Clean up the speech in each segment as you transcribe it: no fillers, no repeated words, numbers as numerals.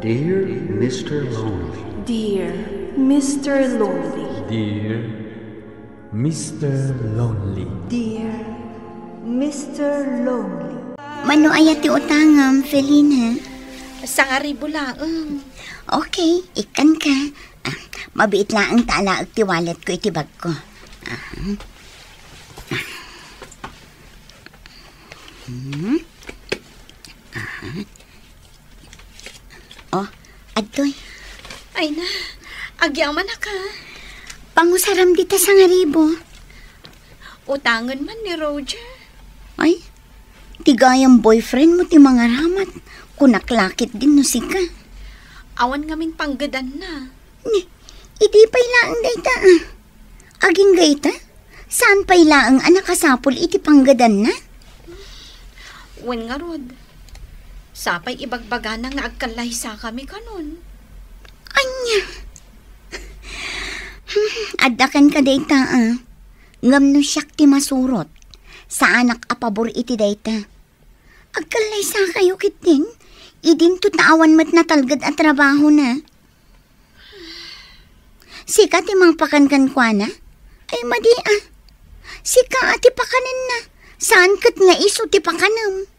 Dear Mr. Lonely. Dear Mr. Lonely. Dear Mr. Lonely. Dear Mr. Lonely. Mano ayati utangam, Felina? Sa nga ribulaang. Okay, ikan ka. Mabiit lang ang tala at tiwalat ko itibag ko. Oh, adoy. Ay na, agyaman na ka. Pangusaram dita sa nga ribo. Utangan man ni Roger. Ay, tigayang boyfriend mo ti mga ramat. Kunaklakit din no sika. Awan ngamin panggadan na. Idi pa'y laang dayta Aging gayta? Saan pa'y laang anak kasapol iti panggadan na? Wen nga rod. Sapay ibagbaga na nga agkalay sa kami kanon. Anya. Adakan ka dayta Ngam no siyak ti masurot. Sa anak apabor iti dayta. Agkalay sa kayo kitin. Idin tutawan mat natalgad at trabaho na. Sika ti mang pakankan kwa na? Ay madi Sika ati pakanan na. Saan kat nga iso ti pakanam?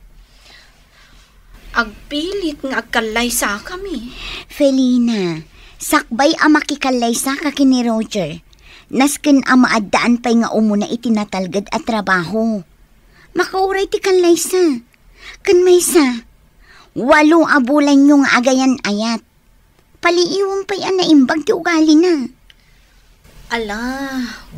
Agpilit nga agkalay sa kami. Felina, sakbay makikalay sa kakini Roger. Nasken maadaan pa'y nga umuna iti natalgad at trabaho. Makauray ti kalay sa. Kan may sa. 8 abulan yung agayan ayat. Paliiwang pa'y naimbag ti ugali na. Ala,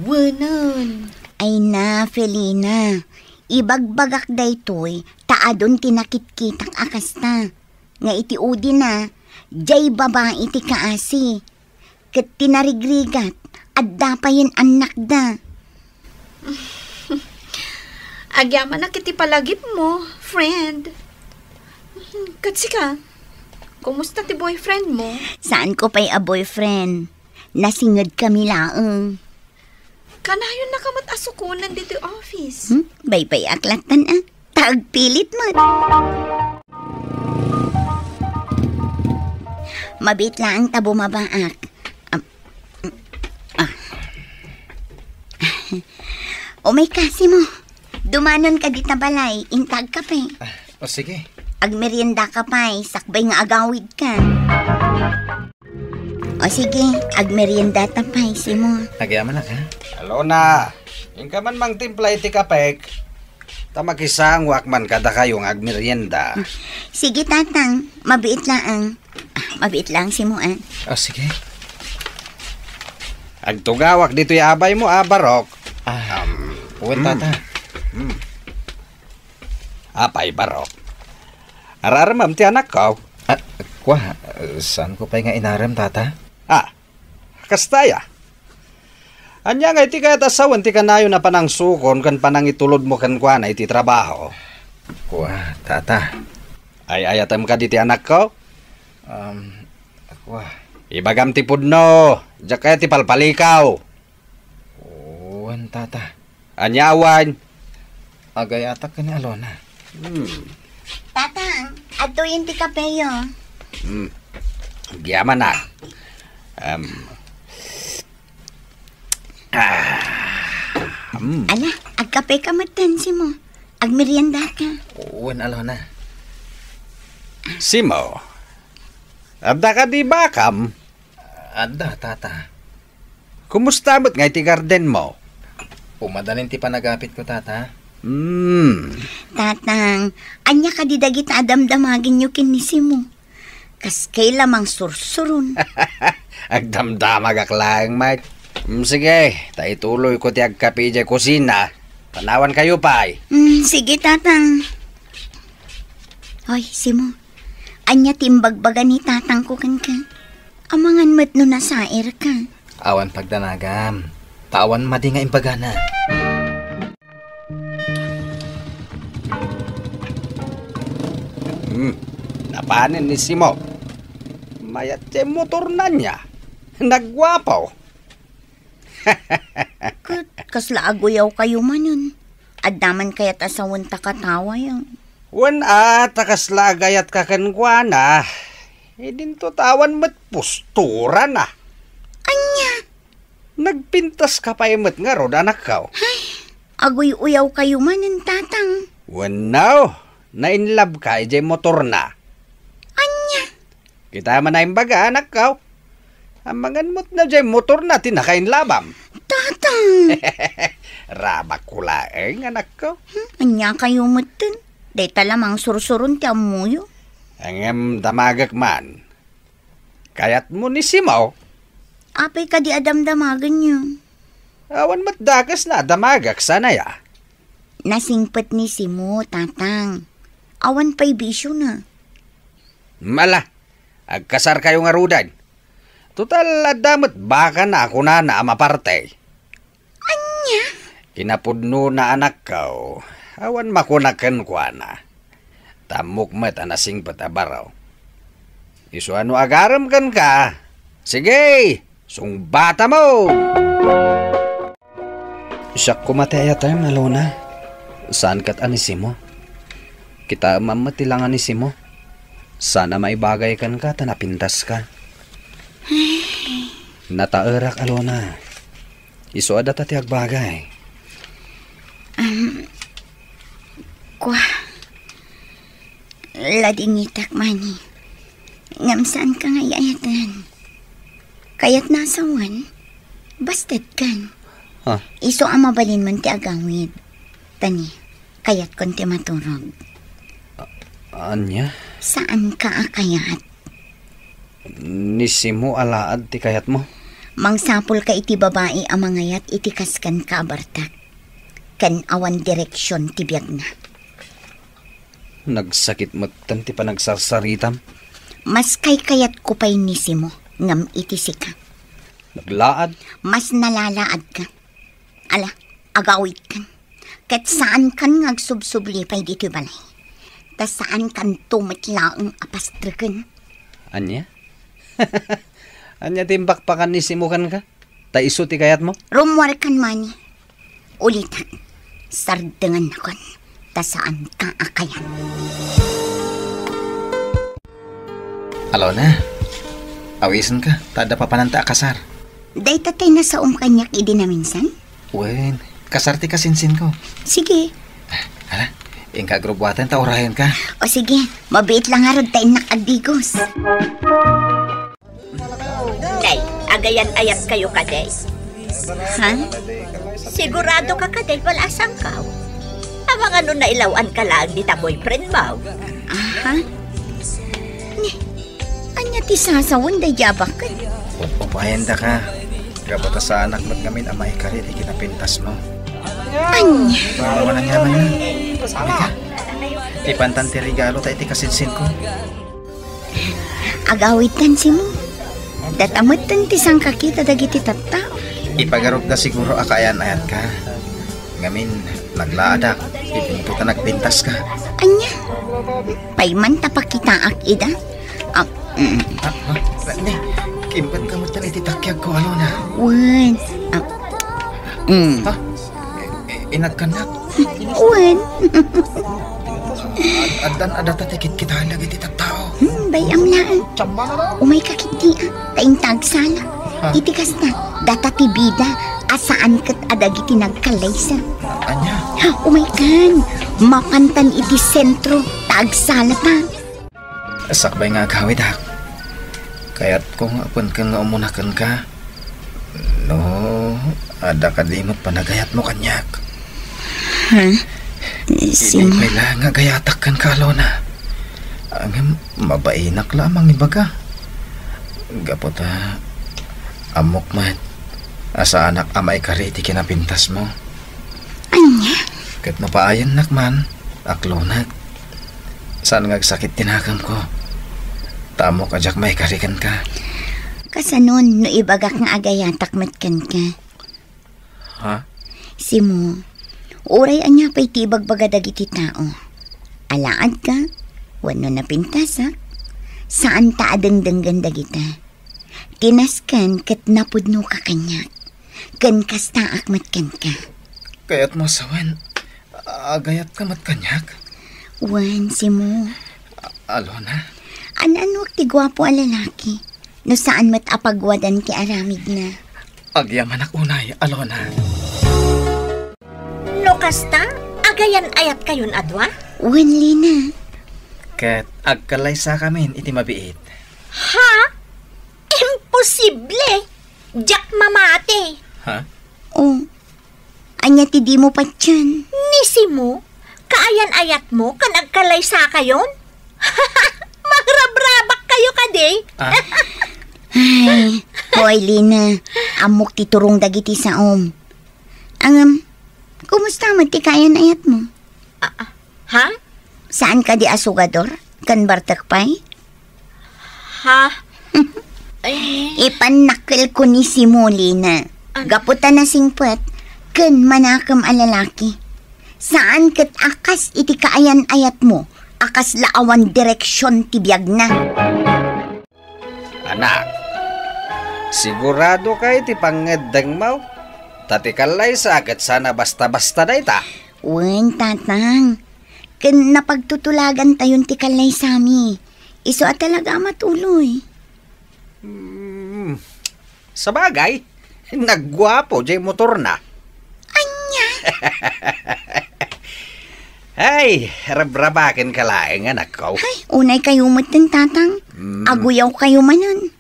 wanan. Ay na, Felina. Ibagbagak daytoy, taadon tinakit-kitak akasta. Nga iti udi na, jay babae iti kaasi. Kat tinarigrigat, at dapayin anak da. Agyaman na kiti palagip mo, friend. Katsi ka, kumusta ti boyfriend mo? Saan ko pa'y boyfriend? Nasingad kami laang. Kanayon na kamat asukunan dito office. Bay-bay aklatan Taagpilit mo. Mabit lang tabo mabaak. O may kasi mo. Dumanon ka dita balay. Intag ka pa. O sige. Agmerienda ka pa. Sakbay nga agawid ka. O sige, agmerienda ta pa. Simo. Nagyaman na ka? Hello na. Ingka man mang timpla iti kapek. Tamakisang wakman kada kayong agmerienda. Sige tatang, mabiit lang. Mabiit lang si mo O sige. Agtugawak dito abay mo Barok. Uwan tata. Apay Barok. Araramam ti anak ko. Saan ko pa nga inaram tata? Kastaya. Anya nga iti kaya tasawan ti kanayo na panang sukon kan panang itulod mo kan kwa na iti trabaho. Tata. Ay ayatam ka diti anak ko? Ibagam ti pudno. Diyak kaya ti palpalikaw. Uwan tata. Anyawan. Agayatak ka ni Alona. Tatang, ato yung ti kapeyo. Giyaman na. Ala, agkape ka matansi mo. Agmerienda ka. Uwan Alona. Simo. Adda ka di bakam? Adda tata. Kumusta mo't nga iti garden mo? Umadanin ti panagapit ko tata. Tatang, anya ka di dagit adamdamagin nyo kinisi mo. Kas kay lamang sursurun. Agdamdamag aklang, mate. Sige, taituloy ko ti agkapi dya kusina. Tanawan kayo pa'y. Sige, tatang. Hoy, Simo. Anya timbagbaga ni tatang ko kan ka. Amangan mat no nasair ka. Awan pagdanagam. Tawan madi nga imbagana. Napanin ni Simo. Mayat siya motor na niya. Nagwapaw. Kasla agoyaw kayo manon. Adaman kaya't asawan takatawa yan. Wan takas lagayat kakangwana. Dinto tawan met postura na. Anya, Nagpintas ka pa imet nga rod anak ka. agoy uyaw kayo man ng tatang. Wanaw, na-inlove ka ijay motor na. Anya, Kita man na imbaga anak ka. Amangan mo't na jay motor na tinakainlabam. tatang. Rabak kulaeng anak ko. Anya kayo mutin. Day talamang sursurun ti amuyo. Ang damagak man. Kayat mo ni Simaw. Apay ka di adamdamagan niyo. Awan mo't dagas na damagak sana ya. Nasingpet ni Simo, tatang. Awan pa'y bisyo na. Mala, agkasar kayo nga rudan. Total adamot baka na ako na mapartay. Anya? Kinapudno na anak ko. Awan makunakan ko na. Tamok met anasing patabaraw. Isu ano agaram kan ka? Sige, sungbata mo! Siya kumataya tayo malona. Saan kat anisimo? Kita mamatilang anisimo. Sana may bagay kan ka, tanapintas ka. Nataarak alona. Isu ada tatiag bagay. Kwa. Ladingitak mani. Ngamsaan ka nga iayatan. Kaya't nasawan. Bastad kan. Ha? Iso ang mabalin man ti agawid. Tani, kaya't konti maturog. Anya? Saan ka akayat? Nisimo alaad ti kayat mo? Mangsapol ka iti babae ang mangayat iti kaskan ka abartak. Kan awan direksyon ti biyag na. Nagsakit matan ti panagsarsaritam? Mas kay kayat ko pa'y nisimo ngam iti sika. Naglaad? Mas nalalaad ka. Ala, agawid kan. Kat saan kan ngagsubsubli pa'y dito balay. Ta saan kan tumitlaang apastrikan. Anya? Anya timbakpakan ni simukan ka? Ta iso ti kayat mo? Rumwar kan mani. Ulitan. Sardengan nakon. Ta saan ka akayan. Alona, awisan ka. Tada pa pananta kasar. Day tatay na sa kanyak idi na minsan? Wen, kasar ti kasinsin ko. Sige. Hala, ingka grubwatan ta orahin ka. O sige, mabiit lang harod tayo nakagdigos. Day, agayan ayat kayo kaday. Ha? Sigurado ka kaday, wala asang ka. Amang ano na ilawan ka lang di ta boyfriend mo. Aha. Anya ti sasawan day yabak ka. Upayan da ka. Gabata sa anak mo't ngamin amay karit ikinapintas mo. Anya. Mamawa na nyaman na. Halika. Ipantan ti regalo tayo ti kasinsin ko. Agawitan si mo. Datamatan ti sang kakita dagiti tattao. Ipagarog na siguro akayan-ayan ka. Ngamin, naglaadak. Ipinto ta nagpintas ka. Anya. Payman tapakitaak ida. Ne, kimpan ka mo tan ititakyag ko, Alona. Wan. Ha? Inagkanak. Wan. Adan adata tikit kita lagi ti tattao. Bayam laan. Umay kakiti taing tagsala. Ha? Itikas na. Data ti bida. Asaan kat adagiti nagkalaysa. Anya, Umay kan. Makantan iti sentro. Tagsala pa. sakbay nga agawid ha. Kaya't kung apun ka nga umunakan ka, no, ada ka dimot panagayat mo kanyak. Ha? Simo. May lang nga gayatak kan ka, Alona. Ang mabainak lamang ibaga. Gapot ha, amok man. Asa anak amay kariti kinapintas mo. Anya? Kat napaayan nakman, aklonat. Saan nga sakit tinakam ko? Tamo ka jak may karikan ka. Kasanon no ibagak nga agayatak matkan ka. Ha? Simo. Uray anya pa'y tibag-baga dagiti tao. Alaad ka. Wano na pintasak. Saan ta adengdenggan dagita. Tinaskan kat napudno ka kanyak. Kan kastaak matkan ka. Kaya't mo sawan, agayat ka mat kanyak. Wan, Simo. Alona, Ananwag ti gwapo a lalaki. No saan mat apagwadan ti aramid na. Agyaman ak unay, Alona. No kasta, agayan ayat kayon adwa? Wanli na. Ket agkalaysa kamin iti mabiit. Ha? Imposible! Jack mamate! Ha? Oh, anya ti di mo pa dyan. Nisi mo? Kaayan ayat mo kan agkalaysa kayon? Magrabrabak kayo kade? Ay, hoy Lina, amok ti turong dagiti sa kumusta mo ti kayan ayat mo? Ha? Saan ka di asugador? Kan bartakpay? Ha? Ipanakil ko ni si mo, Lina. Gaputan na singpet, kan manakam alalaki. Saan kat akas iti kaayan ayat mo? Akas laawan direksyon ti biyag na. Anak, sigurado ka iti pangedeng mo? Tatikalay sa akat sana basta-basta na ita. Wen, tatang. Kan napagtutulagan tayon ti kalay sami. Iso at talaga matuloy. Sa bagay, nagwapo jay motor na. Anya? Ay, rabrabakin ka laeng anak ko. Ay, unay kayo matin, tatang. Aguyaw kayo manan.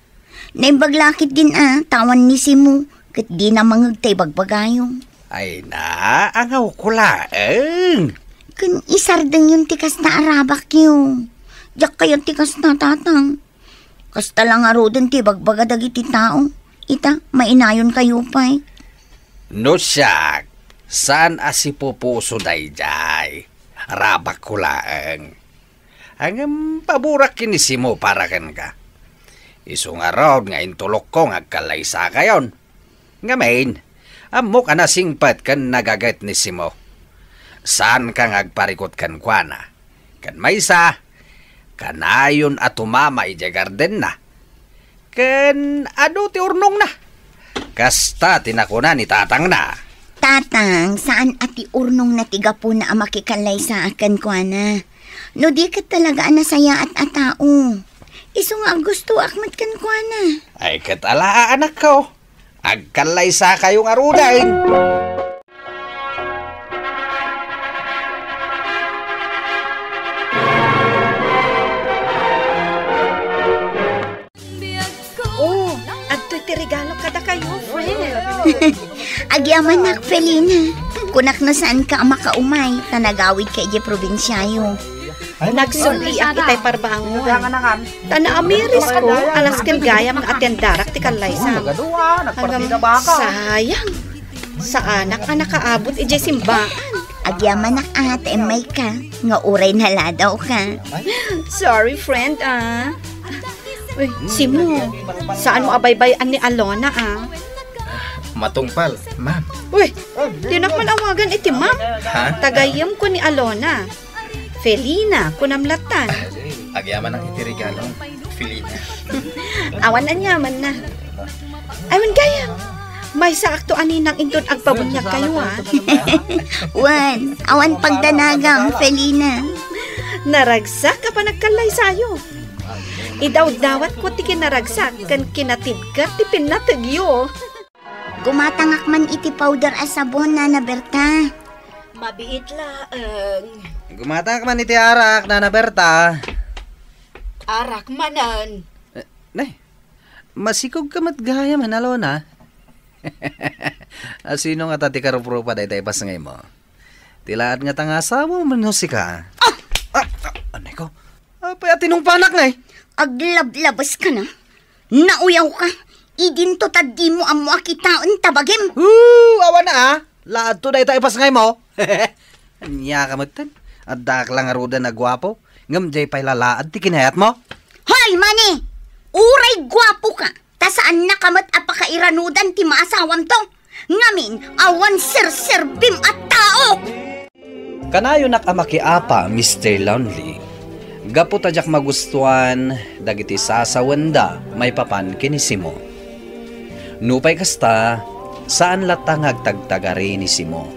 Naibaglakit din tawan ni si mo. Kat di na mangagtay bagbagayong. Ay na, angaw ko laeng. Kan isardeng yung tikas na arabak yun. Diyak kayo tikas na, tatang. Kasta lang arodan ti bagbaga dagiti tao. Ita, mainayon kayo pa eh. No siya, saan asipupuso day jay? Rabak ko laeng. Ang paburak kinisi mo para kan ka. Isong araw nga intulok ko nga kalaysa kayon. Ngamin, amo ka na singpat kan nagagat ni Simo. Saan ka ngagparikot kan kuana? Kan maysa, kanayon at umama ija garden na. Kan ano ti urnong na? Kasta tinakuna ni tatang na. Tatang, saan ati urnong natiga po na makikalay sa akin ko na? No di ka talaga nasaya at atao. Iso nga gusto akmat kan ko na. Ay katala anak ko. Agkalay sa kayong arudain. Oh, adto'y ti regalo kada kayo, friend. Agyaman nak, Felina. Kunak na saan ka makaumay, tanagawid ka ije probinsyayo. Nagsuli ang itay parbangon. Tana amiris ko, alas ken gaya mga atendarak ti kalaysa. Hanggang sayang. Sa anak nakaabot ije simbaan. Agyaman nak ate may ka, nga uray naladaw ka. Sorry, friend, Uy, Simo, saan mo abaybayan ni Alona, Matungpal, ma'am. Uy, di na man awagan iti ma'am. Ha? Tagayam ko ni Alona. Felina, kunamlatan. Agyaman ang iti regalo, Felina. Awan na nyaman na. Ayman gaya. May sakto aninang indon agpabunyag kayo, Wan, awan pagdanagang, Felina. Naragsak ka pa nagkalay sayo. Idaw-dawat ko ti kinaragsak kan kinatibkat ti pinatagyo. Gumatangak man iti powder as sabon na Berta. Mabiit laang. Gumatak man iti arak, Nana Berta. Arak manan. Nay, masikog ka matgaya man, Alona. Sino nga tati karupurupa day tayo pas ngay mo? Tilaan nga tangasa mo, manusi ka. Anay ko? Paya tinong panak na Aglablabas ka na. Nauyaw ka. Idin to tadi mo amo akitaon tabagim. Awa na Laad to day tayo pas ngay mo. Anya ka magtan. Adak lang aruda na gwapo. Ngam jay pa'y lalaad ti kinayat mo. Hoy, mani! Uray gwapo ka. Ta saan nakamat apakairanudan ti maasawam to? Ngamin, awan sir-serbim at tao! Kanayo nakamakiapa, Mr. Lonely. Gapo tadyak magustuhan, dagiti sasawanda, may papan kinisimo. Nupay kasta, saan latangag tagtagari ni Simo.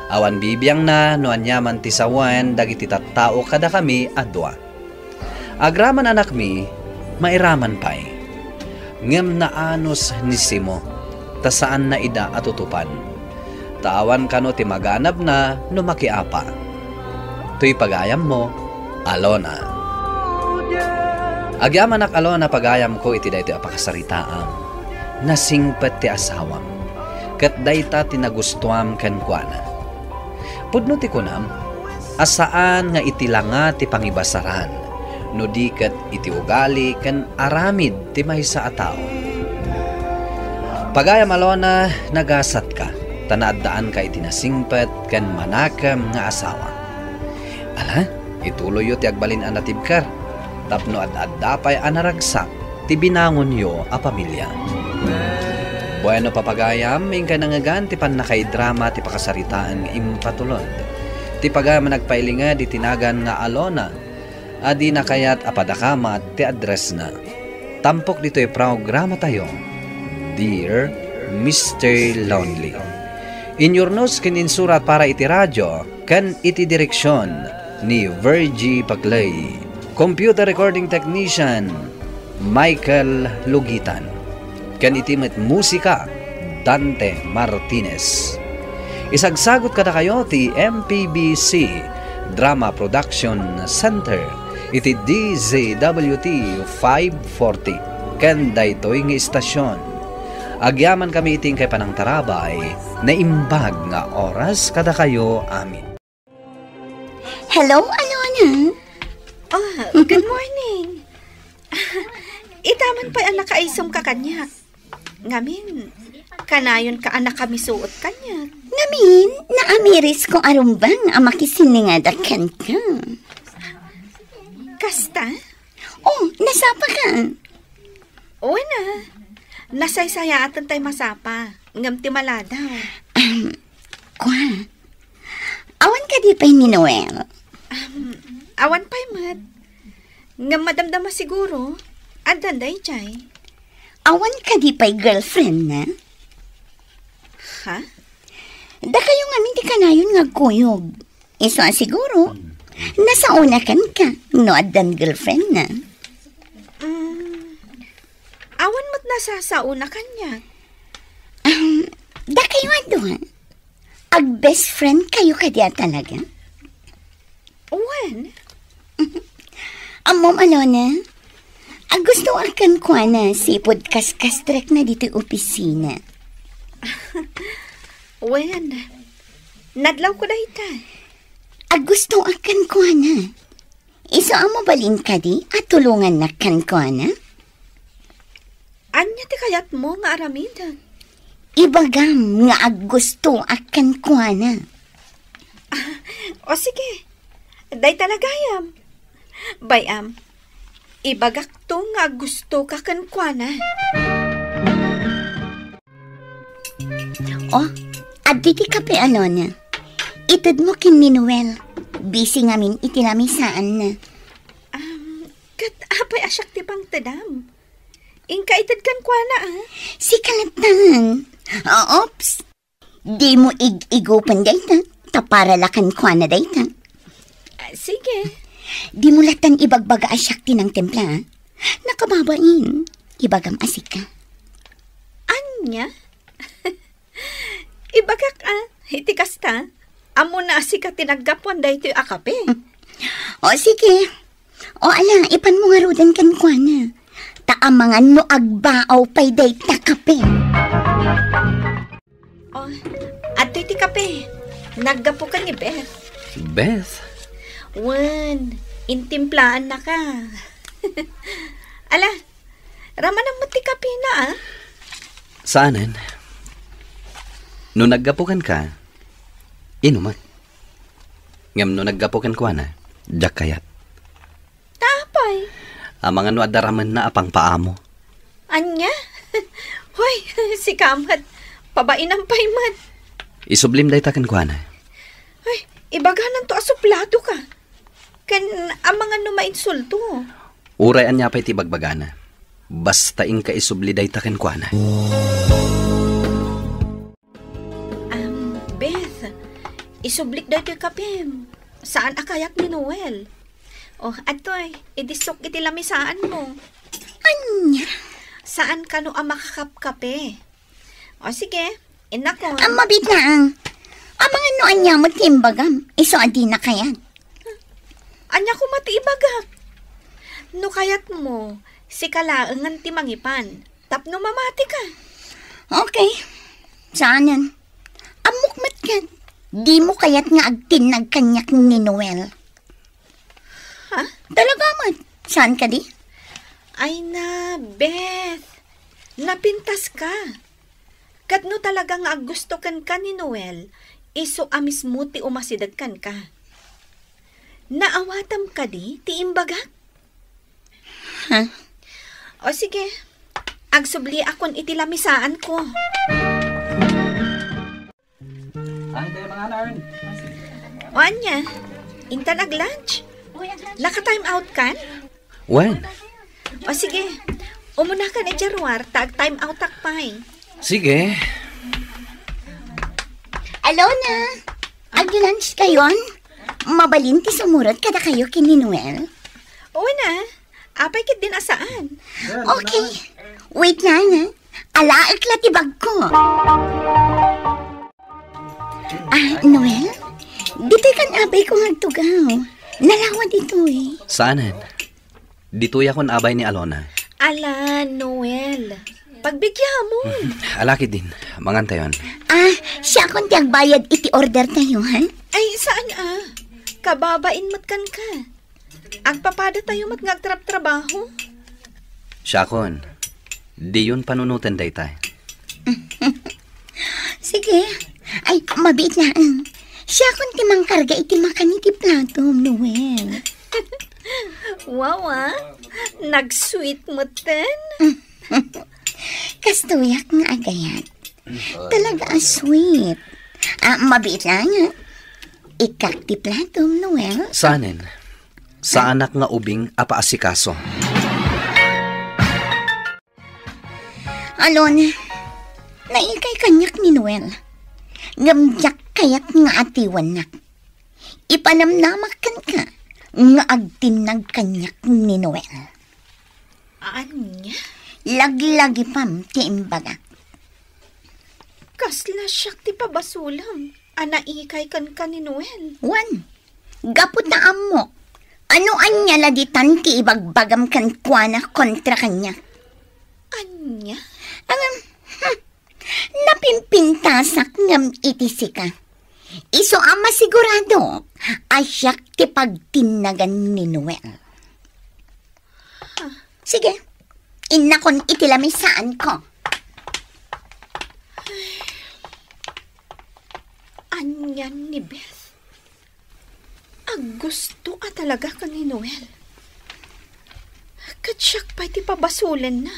Awan bibiyang na, no anyaman ti sawan, dagiti tattao kada kami adwa. Agraman anak mi, mairaman pa'y. Ngem na anos ni Simo, ta saan na ida atutupan. Tawan kano ti maganap na numakiapa. Tuy pagayam mo, Alona. Agyaman ak Alona pagayam ko iti dayto apakasaritaam. Nasingpet ti asawam. Kat dayta tinagustuam ken kuana. Pudno ti kunam, asaan nga itilanga ti pangibasaran, no di kat iti ugali ken aramid ti maysa a tao. Pagayam Alona, nagasat ka, tanaddaan ka iti nasingpet ken manakam nga asawa. Ala, ituloy yo ti agbalin a natibkar, tapno ad-adda pa'y anaragsak ti binangon yo a pamilya. Bueno papagayam, ingka nangagan ti panakaidrama ti pakasaritaan impatulod. Ti pagayam nagpailinga di tinagan nga Alona, adi na kayat apadakamat ti address na. Tampok dito'y programa tayo, Dear Mr. Lonely. Inyornos kininsurat para iti radyo, kan iti direksyon ni Virgie Paglay. Computer recording technician, Michael Lugitan. Kan itimet musika, Dante Martinez. Isagsagot kada kayo ti MPBC Drama Production Center iti DZWT 540 ken daytoy nga istasyon. Agyaman kami iting kay panang tarabay na imbag nga oras kada kayo amin. Hello, Alona. Good morning. Itaman pa'y anak kaisom ka kanya. Ngamin, kanayon ka anak kami suot kanya. Ngamin, naamiris ko arumbang ang makisiningadakan ka. Kasta? Oh, nasapa ka. Oo na. Nasaysaya atan tayo masapa. Ngam ti maladaw. Kwa, awan ka di pa'y ni Noel. Awan pa'y mat. Ngam madamdama siguro. Adan day chay. Awan ka di pa'y girlfriend na? Ha? Da kayo nga hindi ka na yun ngagkuyog. Iso siguro, nasa una kan ka, no adan girlfriend na. Awan mo't nasa sa una kanya. Da kayo ado ha? Ag best friend kayo ka diya talaga? When? Amom Alona, ang gusto akan ko na si podcast na dito opisina. When? Nadlaw ko na ita. Ang gusto akan ko na. Iso mo balin ka di at tulungan na kan ko na? Anya ti kayat mo nga aramida? Ibagam nga ang gusto akan ko na. O sige, day talagayam. Bayam, ibagak to nga gusto ka kankwana. Oh, aditi ka pe Alona. Itad mo kin Minuel. Busy ngamin itinamisaan na. Kat apay asyak ti bang tadam. Ingka itad kankwana Si kalatan. Oops. Di mo ig-igupan dayta. Taparalakan kwa na dayta. Sige. Di mo latan ibagbaga asyak ti ng templa. Nakababain. Ibagam asik ka. Anya? Ibagak iti kasta. Amo na asik ka tinaggapuan da ito akape. O sige. O ala, ipan mo nga rudan kan kwa na. Taamangan no agbaaw pa'y day takape. Oh, ato iti kape. Naggapo ka ni Beth. Beth? Wan, intimplaan na ka. Ala, raman ang mati kape na Saanan? No naggapukan ka, inuman. Ngam no naggapukan ko na, jak kayat. Tapay. Mga no adaraman na apang paamo. Anya? Hoy, si Kamat. Pabain ang paymat. Isublim day takan ko na. Ay, ibaganan to asuplado ka. Kan ang mga numainsulto. Urayan niya pa'y tibagbagana. Basta in ka isubli day takan ko na. Beth, isublik daw yung kapim. Saan akayat ni Noel? Oh, atoy, idisok iti lamisaan mo. Anya? Saan ka no ang makakapkape? O sige, inako. Ang mabit na ang. Ang mga noan niya mo timbagam. Iso adi na kaya. Anya ko matiibagak. No kayat mo, si kalaangan ti mangipan. Tapno mamati ka. Okay. Saanan? Amok matkat. Di mo kaya't nga agtin nagkanyak ni Noel. Ha? Talaga man. Saan ka di? Ay na, Beth. Napintas ka. Kadno talaga nga gusto kan ka ni Noel, iso amis mo ti umasidagkan ka. Naawatam ka di, ti imbagak? Ha? O sige, agsubli akon iti lamisaan ko. O anya, intan ag-lunch? Naka-time out kan? When? O sige, umuna ka ni Jarwar, tag-time out takpay. Sige. Alona, ag-lunch kayon? Mabalinti sumurot kada kayo kini Noel? Oo na, apay kit din asaan. Okay, wait na na. Alaak latibag ko. Noel? Dito kan abay ko ngagtugaw. Nalawan dito eh. Saanan? Dito'y akong abay ni Alona. Ala, Noel. Pagbigyan mo. Alaki din. Mangantayon. Siya akong tiyang bayad iti order tayo, ha? Ay, saan kababain matkan ka. Ang papada tayo mat ngagtrap-trabaho. Siakon. Di yun panunutan day tayo. Sige. Ay, mabit na ang. Siya akong timang karga iti makaniti plato, Noel. Wow, nag-sweet mo ten. Kastuyak nga agayat. Talaga sweet. Mabit lang, ha? Ikak ti plato, Noel. Saanin? Sa anak nga ubing apaasikaso. Alona, naikay kanyak ni Noel. Ngamyak kayat nga atiwan na. Ipanamnamakan ka nga agtinag kanyak ni Noel. Anya? Lagi-lagi pam ti imbaga. Kasla siyak ti pabasulam. Anaikay kan ka ni Noel. Wan, gapot na amok. Ano anya laditan ti ibagbagam kan kuana kontra kanya? Anya? Napimpintasak ngam itisi ka. Iso ama sigurado asyak ti pagtinagan ni Noel. Sige, inakon itilamisaan ko. Anyan ni Beth. Gusto ka talaga ka ni Noel. Katsyak pa ti pabasulan na.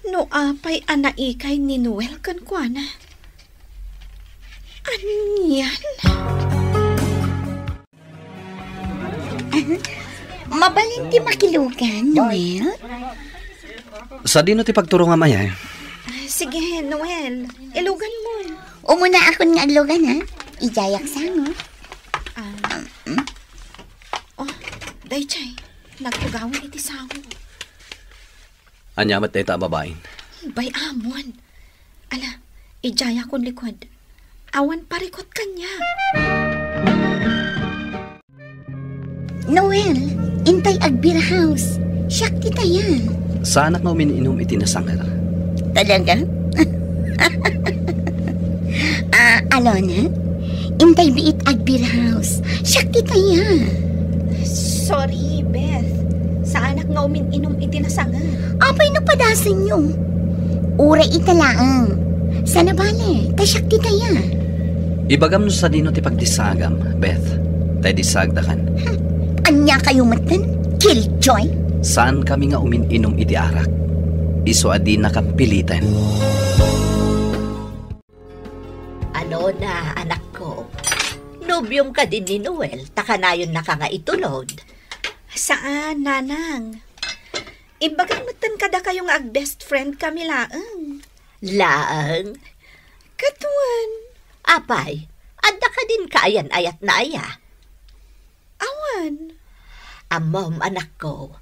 No apay anaikay ni Noel kan kuana. Anyan? Mabalinti makilugan, Noel. Sa dino ti pagturo nga maya? Sige, Noel. Ilugan mo. Umuna akon nga aglugan, ha? Ijayak sango. Daychay, nagtugawan iti sango. Anyamat tayo ta babain. Bay amon. Ala, ijaya kon likod. Awan parikot kanya. Noel, intay agbira house. Siyak ti tayan. Sa anak nga umininom iti nasangal. Talaga? Alona, intay biit agbira house. Siyak ti tayan. Sorry, Beth. Sa anak nga umininom iti nasangal. Apay no padasan nyo. Ura italaang. Sana bale, tasyak ti tayan. Ibagam no sa dino ti pagdisagam, Beth. Tay disagdakan. Anya kayo matan? Killjoy? Saan kami nga umininom iti arak? Iso adi na kampilitan. Ano na, anak ko? Nobyong ka din ni Noel, takanayon na ka nga itulod. Saan, nanang? Ibagang matan kada kayong ag-best friend kami laang. Laang? Katuan. Apay, adda ka din kaayan ayat na aya. Awan. Amom anak ko,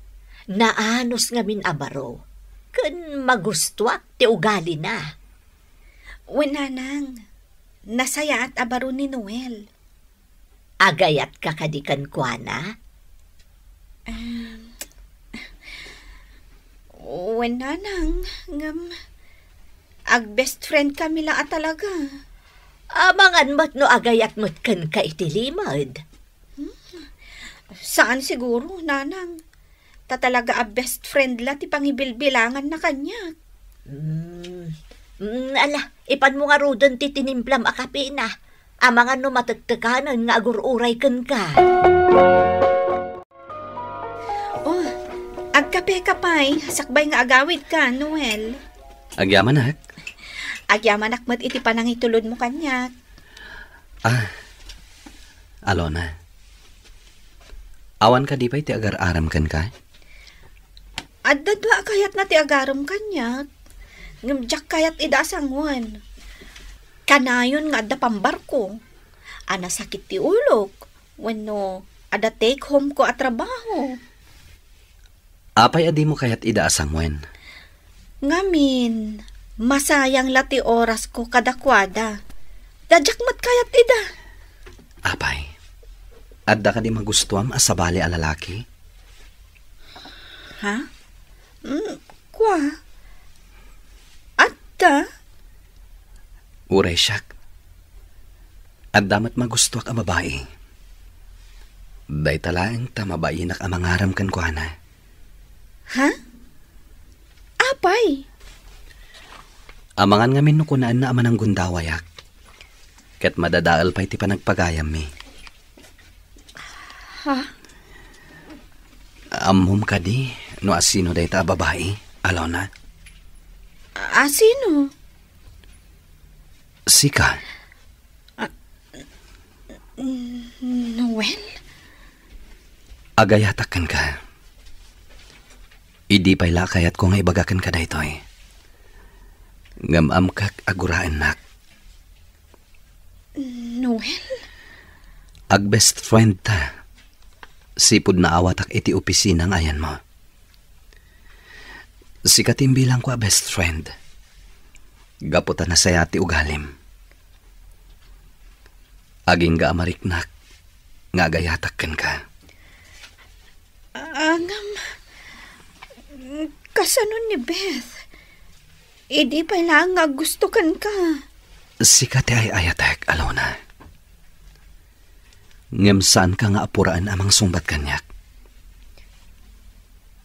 naanos nga min abaro, kun magustuak ti ugali na. Wenanang, nasaya at abaro ni Noel. Agayat kakadikan kwa na? Wenanang, ag best friend kami lang at talaga. Amangan mo't no agayat mo't kan ka itilimad. Saan siguro, nanang? Tatalaga a best friend la ti pangibilbilangan na kanya. Ala, ipan mo nga rodon ti tinimplam akapi na. Amangan no matagtaganan nga agururay kan ka. Oh, agkape ka pa'y, sakbay nga agawid ka, Noel. Agyaman nak. Agyaman akmat iti panangitulod mo kanya. Alona. Awan ka di pa iti agar-aram kan ka? Adda ba kayat na ti agaram kanya? Ngamjak kayat idasangwan. Kanayon nga adda pambarko. Ana sakit ti ulok. Wano, ada take home ko at trabaho. Apay adi mo kayat idaasangwen? Ngamin, masayang lati oras ko kadakwada. Dajak mat kayat ida. Apay, adda ka di magustuam asabali a lalaki? Ha? Kwa? Adda? Uray siyak. Adda mat magustuak a babae. Day talaang tamabayinak a mangaram kan kwa na. Ha? Apay? Amangan nga minukunaan na aman ang gundawayak. Ket madadaal pa iti panagpagayam mi. Ha? Amhom ka di, no asino day ta babae, Alona? Asino? Sika. Noel? Agayatakan ka. Idi pa'y lakayat ko nga ibagakan ka daytoy. Ngamam kak aguraan nak. Noel? Ag best friend ta. Sipud na awatak iti opisina ng ayan mo. Sikatim bilang ko a best friend. Gaputa na saya ti ugalim. Aging ga amariknak. Nga gayatakan ka. Kasanon ni Beth? Idi pa lang nga gusto kan ka. Sikati ay ayatek, Alona. Ngem saan ka nga apuraan amang sumbat kanyak?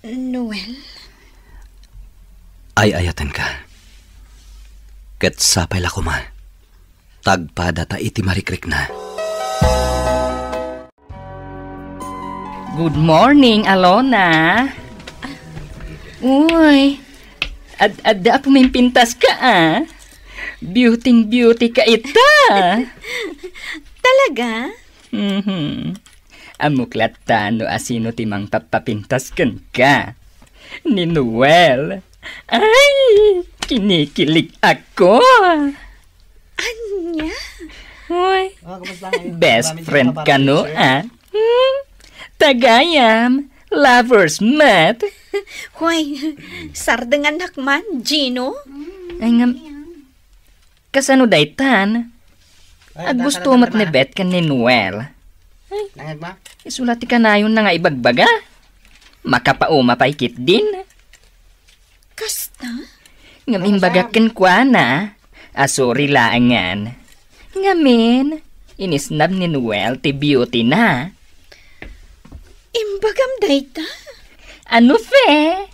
Noel? Ay ayatan ka. Ket sapay la kuma. Tagpada ta iti marikrik na. Good morning, Alona. Uy, adda pumimpintas ka Beauty ka ita. Talaga? Amuklat no asino timang papapintas kan ka. Ni Noel. Ay, kinikilig ako. Anya? Uy, best friend ka no, Tagayam, lovers met. Hoy, sardengan hakman, Gino? Ay nga, kasano daytan? Ag gusto mat ni Beth kan ni Noel. Ay, isulati ka na yun na nga ibagbaga. Makapauma paikit din. Kasta? Ngamimbagakin kwa na, asori laangan. Ngamin, inisnab ni Noel ti beauty na. Imbagam dayta? Ano fe?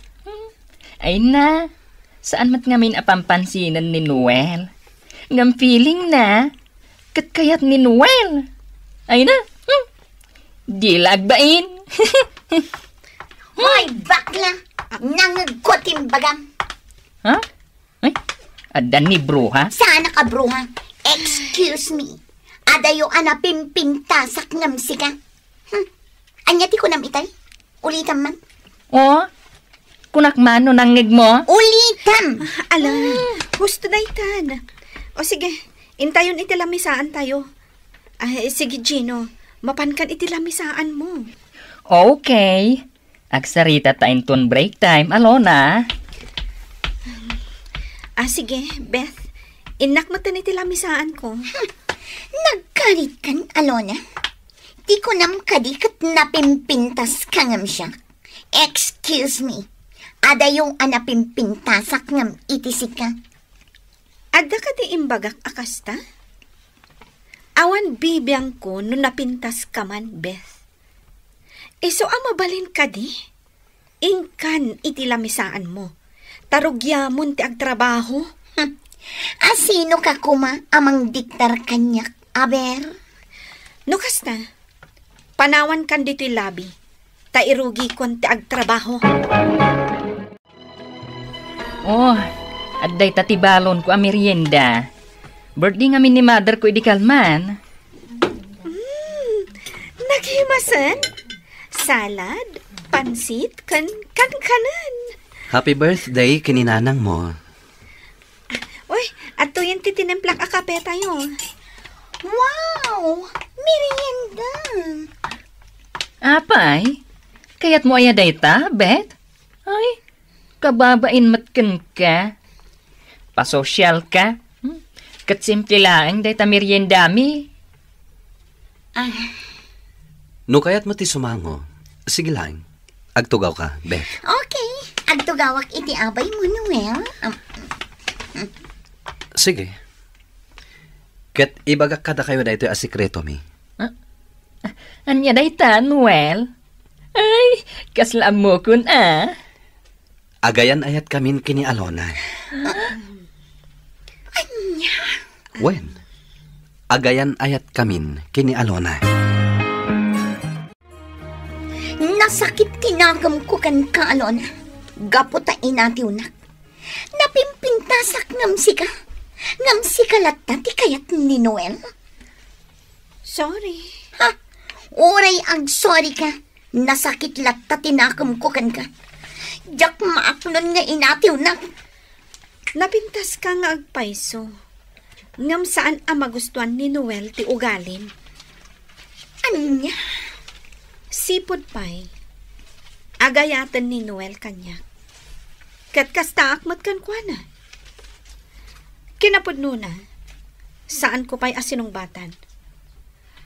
Ay na, saan mat ngamin apampansinan ni Noel? Ngam feeling na, katkayat ni Noel. Ay na, di lagbain. Hoy, bakla! Nangagkot imbagam. Ha? Ay, adan ni bruha? Sana ka, bruha? Excuse me. Adayo pimpintasak ngam sika. Anyati ko nam itay? Ulitam man? O, kunakmano nangig mo? Ulitam! Alam, gusto na itan. O sige, intayon itilamisaan tayo. Ay, sige Gino, mapankan itilamisaan mo. Okay. Agsarita ta inton break time, Alona. Sige, Beth. Inak mo taniti lamisaan ko. Nagkarit kan, Alona. Di ko nam kadikat napimpintas ka ngam siya. Excuse me. Ada yung anapimpintasak ngam itisik ka. Ada ka di imbagak akasta? Awan bibiyang ko no napintas ka man, Beth. So mabalin ka di? Ingkan iti lamisaan mo. Tarugyamon ti agtrabaho. Asino ka kuma amang diktar kanyak, aber? No kasta, panawan kan dito'y labi. Tairugi kon ti agtrabaho. Oh, adday tatibalon ko a merienda. Birthday nga ni mother ko idikalman. Naghimasan? Salad, pansit, kanan. Happy birthday kininanang mo. Uy, ato yung titinimplak akape tayo. Wow! Merienda! Apay? Kaya't mo ayaday ta, Beth? Ay, kababain matkan ka. Pasosyal ka. Katsimple lang, day ta meriendami. No kaya't mo ti sumango. Sige lang. Agtugaw ka, Beth. Okay. Agtugawak iti abay mo, Noel. Sige. Ket ibagak kada kayo na ito asikreto mi. Anya day ta, Noel? Ay, kaslaan mo kun Agayan ayat kamin kini Alona. Anya? Wen? Agayan ayat kamin kini Alona. Nasakit tinagam ko kan ka, Alona. Gaputa inatiunak. Napimpintasak ngamsika. Ngamsika latta ti kayat ni Noel. Sorry. Ha? Uray ag sorry ka. Nasakit latta tinakam ko kan ka. Jak maaklon nga inatiunak. Napintas ka nga agpaiso. Ngam saan ang magustuhan ni Noel ti ugalin? Anya? Sipod pa'y. Agayatan ni Noel kanya. Kat kasta akmat kan kwa na. Kinapod nuna. Saan ko pa'y asinungbatan?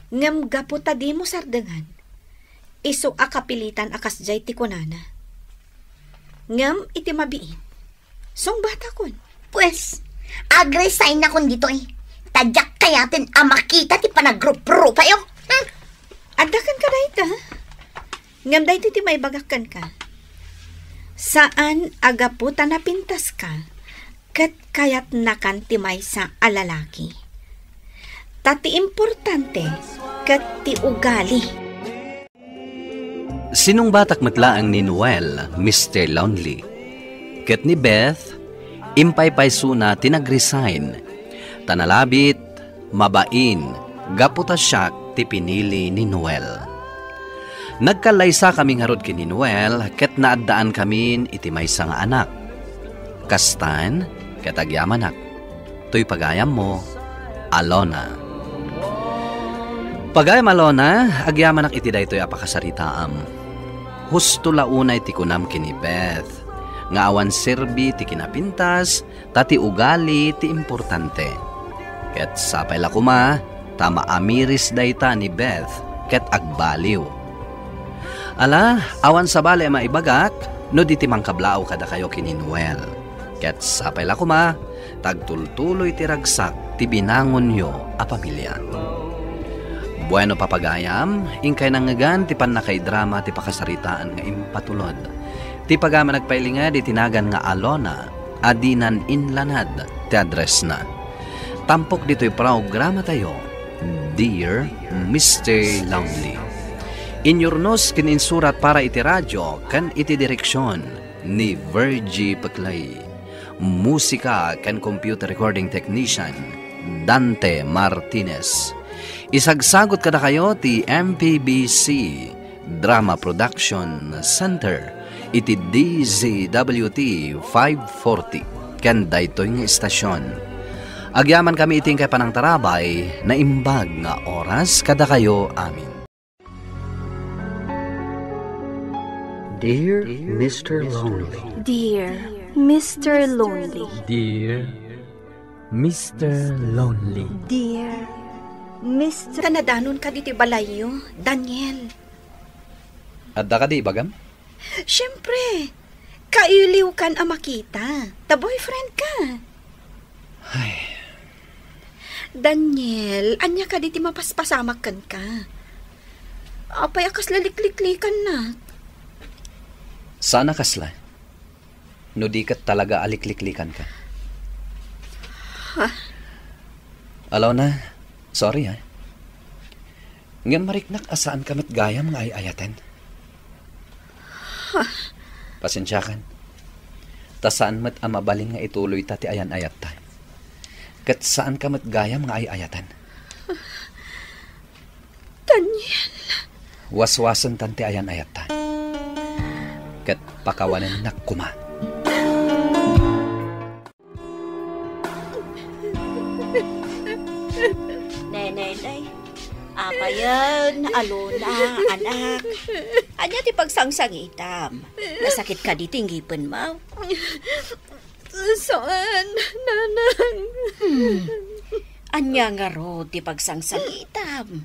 Ngam gaputa di mo sardangan. Iso akapilitan akas jay ti kunana. Ngam iti mabiin. Song bata kun. Pues, agresign na kun dito eh. Tadyak kayatin makita ti panagrup-rup ayo. Adakan ka dahi ta. Ngam dahi ti may bagakan ka. Saan agaputa na pintas ka, kat kayat nakan ti may sa alalaki. Tati importante, kat ti ugali. Sinong batak matlaang ni Noel, Mr. Lonely? Ket ni Beth, impay-paysuna tinag-resign. Tanalabit, mabain, gaputa siyak ti pinili ni Noel. Nagkalaysa kaming harod kini Noel, ket naadaan kamin iti maysa nga anak. Kastan, ket agyamanak. To'y pagayam mo, Alona. Pagayam Alona, agyamanak iti daytoy apakasaritaam. Husto launay ti kunam kini Beth. Nga awan serbi ti kinapintas, tati ugali ti importante. Ket sapay lakuma, tama amiris dayta ni Beth, ket agbaliw. Ala, awan sa bale maibagak, no di timang kablao kada kayo kini Noel. Ket sapay lakuma, tagtultuloy ti ragsak ti binangon yo a pamilya. Bueno papagayam, ingkay nangagan ti panakay drama ti pakasaritaan nga impatulod. Ti pagama nagpailinga di tinagan nga Alona, adinan inlanad ti address na. Tampok dito'y programa tayo, Dear Mr. Lonely. Inyornos kininsurat para iti radyo kan iti direksyon ni Virgie Paclay. Musika kan computer recording technician Dante Martinez. Isagsagot kada kayo ti MPBC Drama Production Center iti DZWT 540 kan daytoy nga istasyon. Agyaman kami iting kay panang tarabay na imbag nga oras kada kayo amin. Dear Mr. Lonely. Dear Mr. Lonely. Dear Mr. Lonely. Dear Mr. Kanadanon ka diti balayo, Daniel. Adda ka di, bagam? Siyempre, kailiw kan ang makita. Ta boyfriend ka. Ay, Daniel, anya ka diti mapaspasamak kan ka. Apay akas lalikliklikan na. sana kasla. No di ka talaga alikliklikan ka. Ha? Alaw na, sorry ha. Ngayon mariknak asaan ka mat gaya mga ayayatan. Pasensya kan. Ta saan mat amabalin nga ituloy ta ti ayan ayat ta. Kat saan ka mat gaya mga ayayatan. Daniel. Waswasan tan ti ayan ayat ta. Kat pakawanan na kuma. Nay. Apa yan? Alona, anak. Anya ti pagsangsangitam. Nasakit ka di tinggipin mo. Saan, nanang? Anya nga ro ti pagsangsangitam.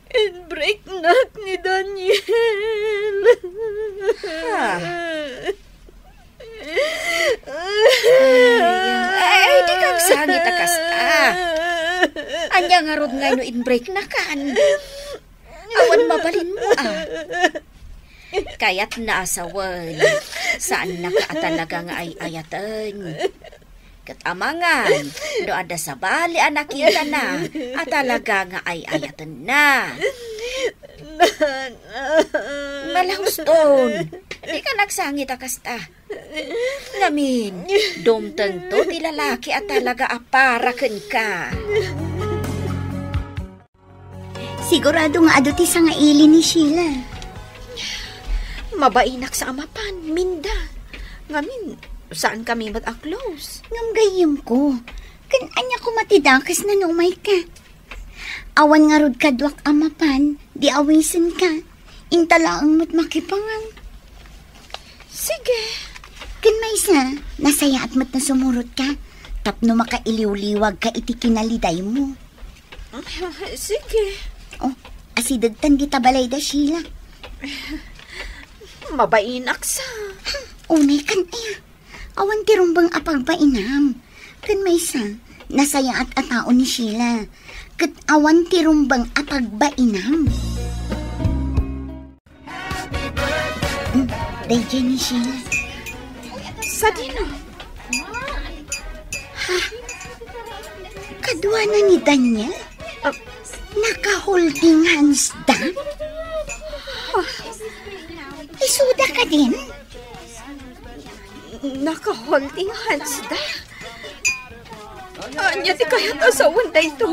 In-break nak ni Daniel. Ay, di kang sangit akasta. Anya nga rod nga no in-break na kan. Awan mabalin mo Kaya't naasawan. Saan na ka talaga nga ay ayatan. Katamangan, do ada sa bali anakita na. At talaga nga ay ayatan na. Malahuston. Di ka nagsangit akasta. Ngamin, dumteng to ti lalaki at talaga aparaken ka. Sigurado nga ado ti sa nga ili ni Sheila. Mabainak sa amapan, minda. Ngamin, saan kami mag-close? Ngam gayam ko. Kan anya ko matidakas na numay ka. Awan nga rod kadwak amapan, di awisan ka. Intalaang mat makipangan. Sige. Kan may isa, nasaya at mat na sumurot ka. Tapno makailiw-liwag ka iti kinaliday mo. Sige. Oh, asidagtan kita balay da Sheila. Mabainak sa. Unay kan awan ti rumbang apagbainam. Kan may isa, nasaya at atao ni Sheila. Kat awan ti rumbang apagbainam. Dayjay ni Sheila. Sa dino? Ha? Kadwa na ni Daniel? Naka-holding hands da? Isuda ka din? Naka-holding hands da? Anya ti kaya't asawan da ito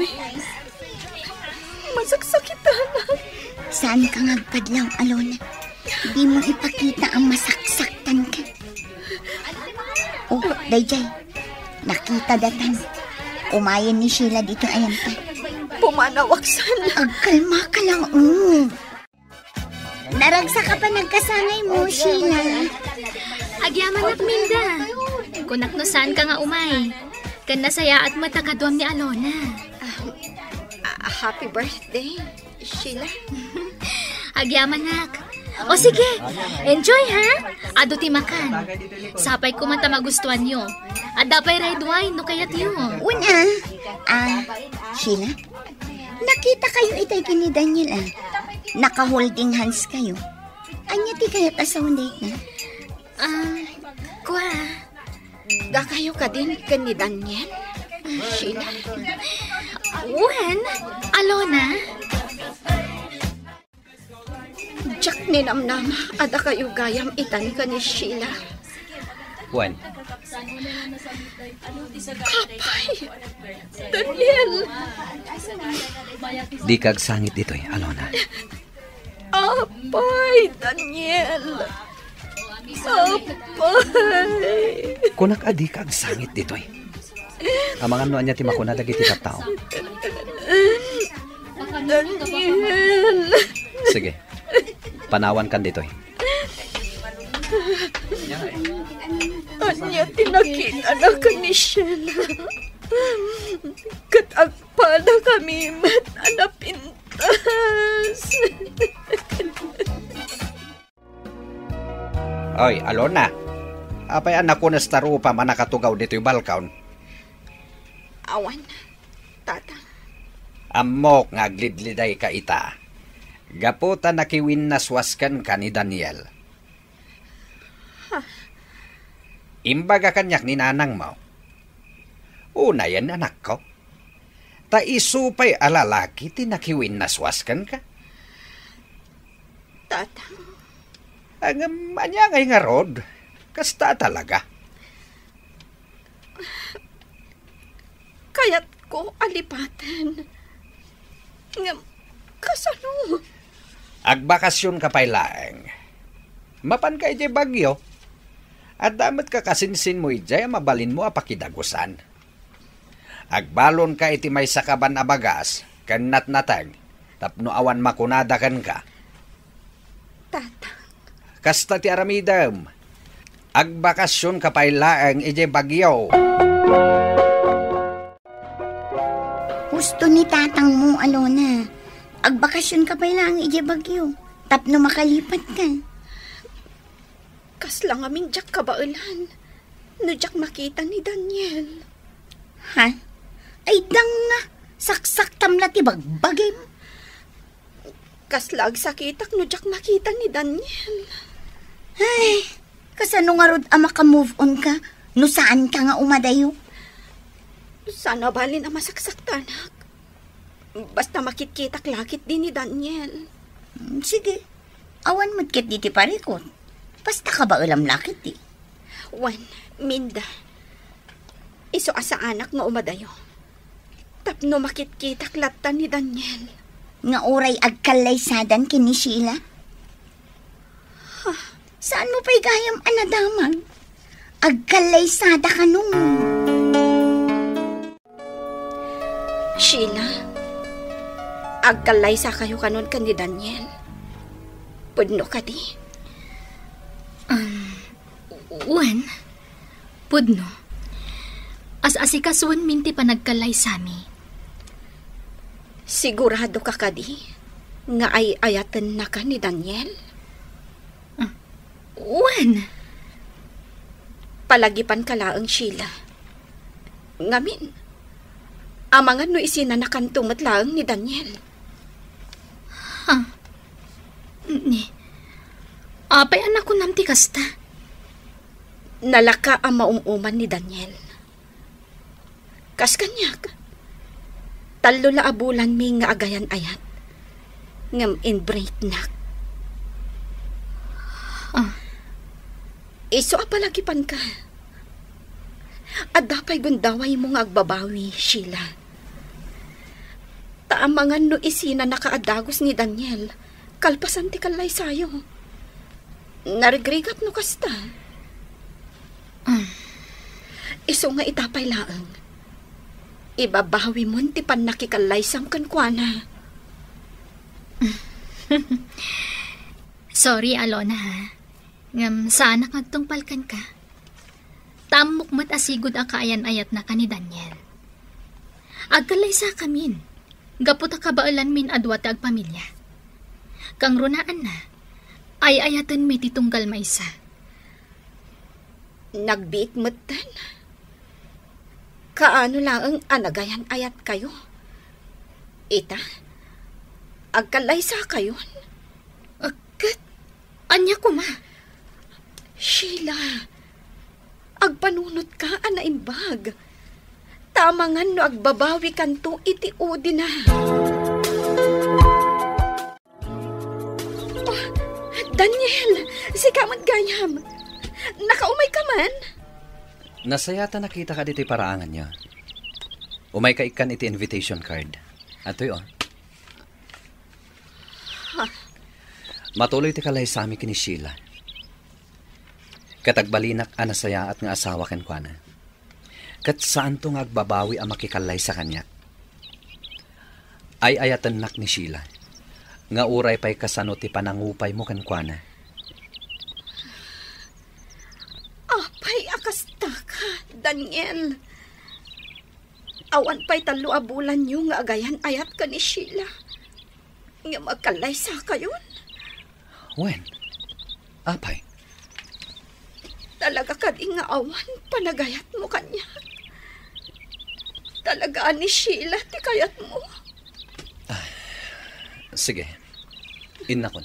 Masaksakitan na. Saan ka ngagpadlaw, Alona? Di mo ipakita ang masaksaktan ka. Oh, Dayjay, nakita datan. Umayan ni Sheila dito ayan pa. Pumanawaksan. Agkalma ka lang, Naragsa ka pa nagkasangay mo, Sheila. Agyaman at Minda. Kunak no saan ka nga umay. Kan nasaya at matakadwam ni Alona. Happy birthday, Sheila. Agyaman nak. O sige, enjoy ha. Ado ti makan. Sapay ko man ta magustuhan nyo. At dapay red wine no kayat yun. Una, Sheila, nakita kayo itay kini Daniel Naka-holding hands kayo. Anya ti kayat asawan date na? Kwa. Gakayo ka din kan ni Daniel, Sheila. When? Alona? Jack ni Namnam, ada kayo gayam itan ka ni Sheila. When? Kapay! Daniel! Di kag sangit dito'y, Alona. Apay, Daniel! Apay! Kunak adi kag sangit dito'y. Amangan no anya ti makuna dagiti tattao. Daniel! Sige, panawan kan dito'y. Anya tinakita na ka ni Sheila. Katagpada kami mat anapintas. Oy, Alona. Apay anak ko na starupa man nakatugaw dito yung balkaon. Awan, tata. Amok nga glidliday ka ita. Gaputa nakiwin naswaskan ka ni Daniel. Imbaga kanyak ni nanang mo. Una yan anak ko. Ta isupay alalaki tinakiwin naswaskan ka. Tata. Ang anyangay nga rod. Kasta talaga. Kaya't ko alipatan. Kasano? Agbakasyon ka pa'y laeng. Mapan ka ijay bagyo. At damat ka kasinsin mo ijay, mabalin mo apakidagusan. Agbalon ka iti may sakaban abagas, kan natnatag, tapno awan makunadakan ka. Tata. Kasta ti aramidam. Agbakasyon ka pa'y laeng ijay bagyo. Gusto ni tatang mo, Alona. Agbakasyon ka pa lang ije bagyo. Tapno makalipat ka. Kas lang aming jak kabailan. No jak makita ni Daniel. Ha? Ay dang nga. Saksak tamla ti bagbagay mo. Kas lag sakitak no jak makita ni Daniel. Ay, kasano nga rod maka-move on ka? No saan ka nga umadayo? Sana balin ang masaksak tanak. Basta makitkitak lakit din ni Daniel. Sige. Awan mo't kit diti parikot. Basta ka ba ulam lakit di? Wan, Minda. Iso asa anak nga umadayo. Tapno makitkitak latan ni Daniel. Nga oray agkalaysadan kini Sheila? Saan mo pa'y gayam anadamag? Agkalaysada ka nung. Sheila, agkalaysa kayo kanon ka ni Daniel. Pudno ka di? Wan, pudno. As-asikasuan minti pa nagkalay sami. Sigurado ka di? Nga ay ayatan na ka ni Daniel? Wan. Palagipan ka laang, Sheila. Ngamin, amangan no isinanakantumat laang ni Daniel. Ni, apay anak ko namti kasta. Nalaka ang maumuman ni Daniel. Kas kanyak, talo la abulan mi nga agayan ayat. Ngam inbreak nak. Iso apalagipan ka. At dapay gundaway mo nga agbabawi, Sheila. Taamangan no isina nakaadagos ni Daniel. Kalpasan ti kalay sayo. Narigrigat no kasta. Iso nga itapay laang. Ibabawi mo ti pan nakikalay sang kankwana. Sorry, Alona, ha? Ngam, saan nagtungpalkan ka? Tamok mat asigod ang kaayan-ayat na ka ni Daniel. Agkalay sa kamin. Gaputa kabailan min adwate agpamilya. Kang runaan na, ay ayatan mi titunggal maysa. Nagbiit matan. Kaano lang ang anagayan ayat kayo? Ita, agkalay sa kayon. Agkat, anya ko ma. Sheila, agpanunot ka anaimbag. Tamangan no agbabawi kanto iti udi na. Oh, Daniel, si kamat gayam. Nakaumay ka man? Nasayata nakita ka dito paraangan niya. Umay ka ikan iti invitation card. Ato'y Matuloy ti kalay sa amin kini Sheila. Katagbalinak anasaya at nga asawa ken kuana. Kat saan to nga agbabawi ang makikalay sa kanya. Ay ayatan nak ni Sheila. Nga uray pa'y kasano ti panangupay mo ken kuana. Daniel. Awan pa'y 3 bulan nyo nga agayan ayat ka ni Sheila. Nga magkalaysa kayon. Wen? Apay? Talaga ka di nga awan panagayat mo kanya. Talaga ni Sheila ti kayat mo. Sige. Inakon.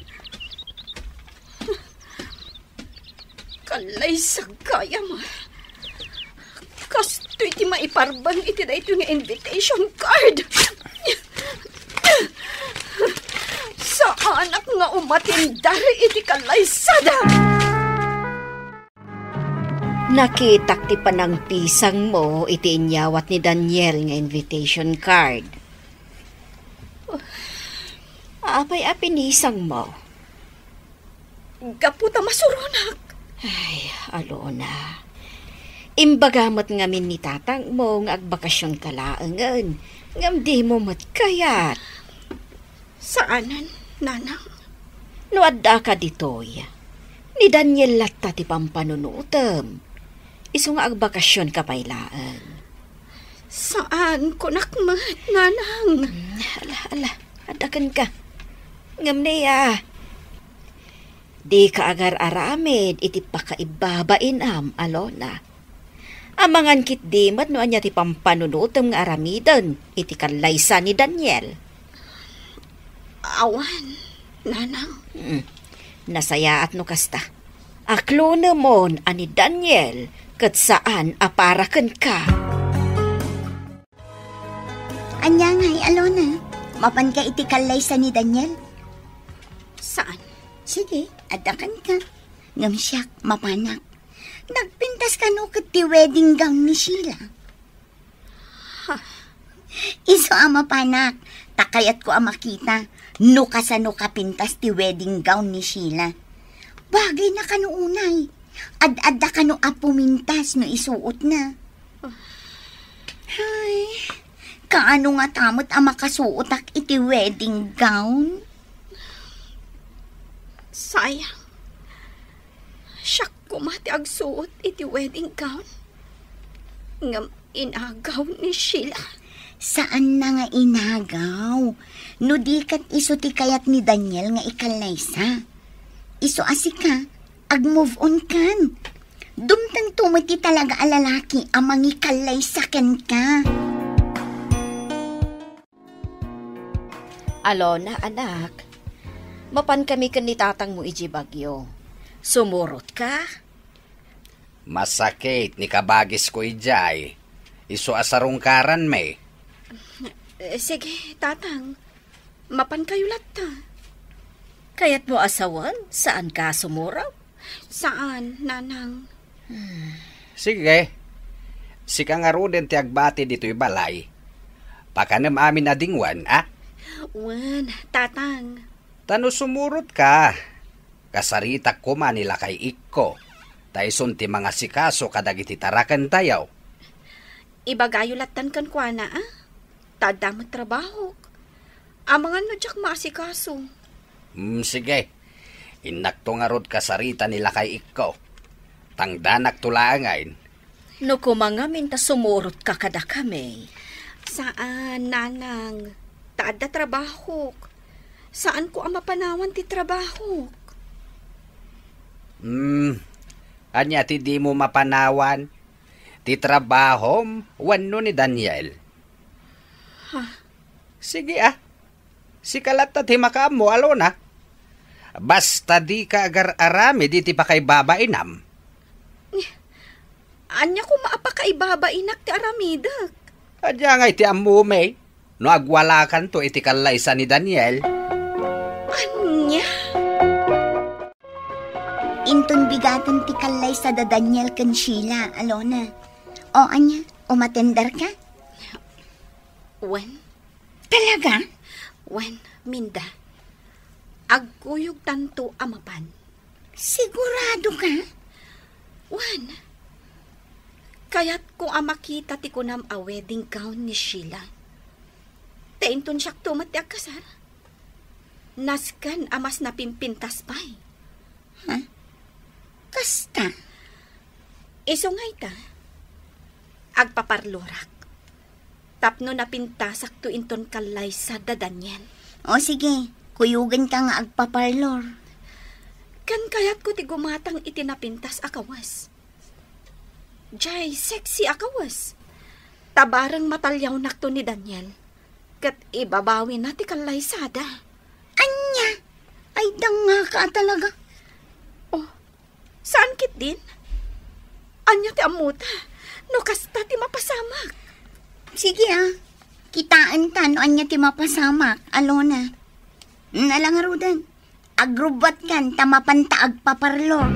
Kalaysag kaya mo. Kasto iti maiparbang iti na ito nga invitation card. Sa anak nga umatindar iti kalaysada. Nakitak ti panang pisang mo iti inyawat ni Daniel nga invitation card. Apay pinisang mo? Gaputa masurunak. Ay, Alona. Imbagamat ngamin ni tatang mo nga agbakasyon kalaangan. Ngam di mo matkayat. Saanan, nanang? No adda ka ditoy. Ni Daniel latta ti pampanunutem. Isu nga agbakasyon ka pailaan. Saan ko nakmat, nanang? Ala, adakan ka. Ngam niya. Di ka agar aramid iti pakaibabain Alona. Amangan kit dimat no anya ti pampanunutem nga aramidan iti kalaysa ni Daniel. Awan, nanang. Nasayaat no kasta. Aklo namon ani Daniel kat saan aparaken ka. Anya ngay, Alona. Mapan ka iti kalaysa ni Daniel? Saan? Sige, adakan ka. Ngam siyak, mapanak. Nagpintas ka no kat ti wedding gown ni Sheila. Iso mapanak. Takayat ko makita. No kasano kapintas ti wedding gown ni Sheila. Bagay na kanuunay. Ad-adda ka no apumintas no isuot na. Ay, kaano nga tamot makasuotak iti wedding gown? Sayang. Siyak kumati agsuot iti wedding gown. Ngam inagaw ni Sheila. Saan na nga inagaw? No di kat iso ti kayat ni Daniel nga ikalaysa. Iso asika, ag-move on kan. Dumtang tumati talaga alalaki ang mangikalaysa ken ka. Alona, anak. Mapan kami kan ni tatang mo iji bagyo. Sumurot ka? Masakit ni kabagis ko ijay. Isu asarong karan may. Sige, tatang. Mapan kayo latta. Kaya't mo asawan? Saan ka sumuraw? Saan, nanang? Sige. Sika nga ruden ti agbati dito'y balay. Pakanam amin na dingwan, Wan, tatang. Tano sumurot ka. Kasaritak ko manila kay Ikko. Tayson ti mga sikaso kadagiti tarakan tayaw. Ibagayo latan kan kwa na, Tadamot trabaho. Amangan no jak maasikaso. Sige. Inakto nga rod kasarita nila kay Ikko. Tangdanak tulangain. No kumangamin ta sumurot ka kada kami. Saan, nanang? Taada trabaho. Saan ko ang mapanawan ti trabaho? Anya ti di mo mapanawan? Ti trabahom, wano ni Daniel. Sige Si kalata ti makaam mo, Alona. Basta di ka agar-arami di ti pakay babainam. Anya ko maapakay babainak ti aramidak. Adya nga iti amume. No agwalakan to iti kalaysa ni Daniel. Anya? Inton bigatan ti kalaysa da Daniel ken Sheila, Alona. O anya, umatendar ka? Wen? Talaga? Wen, Minda. Agkuyog tanto amapan. Sigurado ka? Wen. Kaya't kung amakita ti kunam a wedding gown ni Sheila. Tainton siyak tumat ti agkasar. Naskan amas napimpintas pa'y. Kasta? Iso nga ita. agpaparlurak. Tapno napintasak to inton kalay sa dadanyan. O sige, kuyugan ka nga agpaparlor. Kan kayat ko ti gumatang itinapintas akawas. Jay, sexy akawas. Tabarang matalyaw nakto ni Daniel. Kat ibabawi na ti kalay sada. Anya, ay danga ka talaga. Oh, saan kit din? Anya ti amuta, no kasta ti mapasamak. Sige kitaan ta no anya ti mapasamak, Alona. Nalang arudan, agrubat kan tamapanta agpaparlor.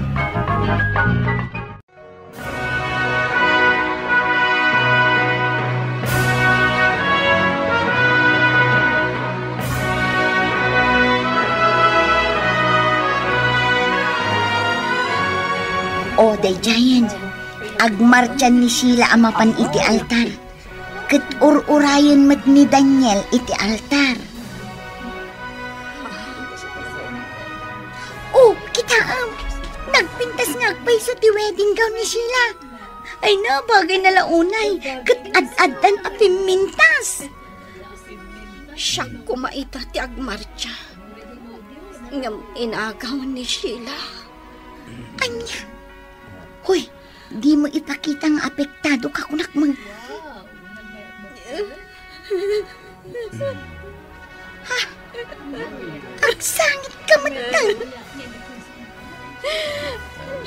O, day giant, agmartyan ni Sheila amapan iti altar. Ket ur-urayan mat ni Daniel iti altar. Oh, kitaam! Nagpintas nga agpay sa ti wedding gown ni Sheila. Ay na, bagay na launay. Ket ad-adan a pimintas. Siya kumaita ti agmarcha. Ngam inagaw ni Sheila. Anya? Hoy, di mo ipakita nga apektado ka kunak mag... Ha? Agsangit ka matang.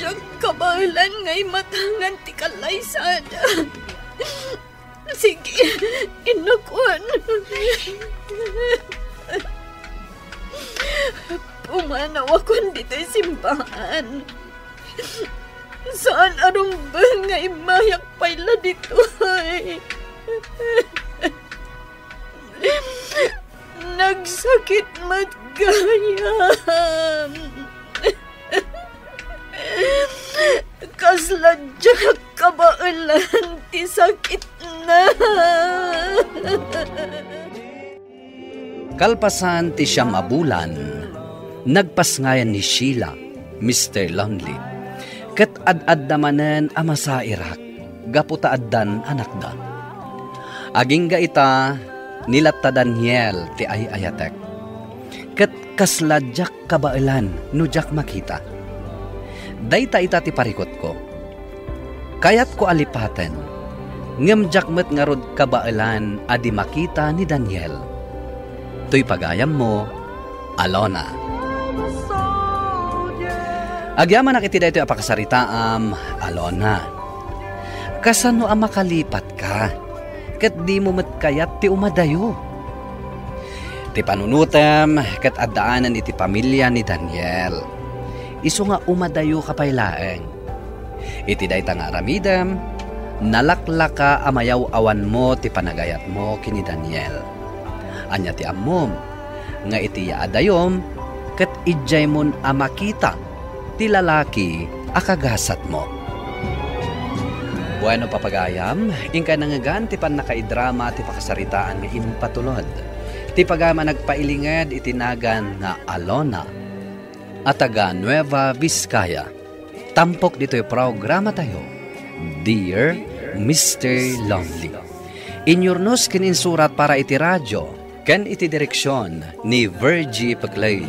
Diyag kabalan nga'y matangan ti kalay sada. Sige, inakuan. Pumanaw ako dito'y simbahan. Saan arong ba nga imayak pala dito ay? Nagsakit matgayam. Kasladyak kabailan ti sakit na. Kalpasan ti siyam a bulan, nagpasngayan ni Sheila, Mr. Lonely. Ket ad-ad damanen ama sa Iraq, gaputa addan anak da. Aging ga ita, nilatta Daniel ti ay ayatek. Ket kasladyak kabailan, nujak makita. Dayta ita ti parikot ko. Kayat ko alipaten, ngemjak met ngarod kabailan adi makita ni Daniel. Tuy pagayam mo, Alona. Agyaman nakiti da ito apakasaritaam, Alona. Kasano ang makalipat ka? Kat di mo matkayat ti umadayo. Ti panunutem, kat addaanan iti pamilya ni Daniel. Isu nga umadayo kapaylaeng. Iti da nga aramidem, nalaklaka amayaw awan mo ti panagayat mo kini Daniel. Anya ti ammom, nga iti yaadayom, kat ijay mon amakita ti lalaki akagasat mo. Bueno papagayam, ingka nangagan ti pan nakaidrama ti pakasaritaan nga impatulod. Ti pagama nagpailinged itinagan nga Alona at taga Nueva Vizcaya. Tampok dito'y programa tayo, Dear Mr. Lonely. Inyurnos kininsurat para iti radyo, ken iti direksyon ni Virgie Paclay.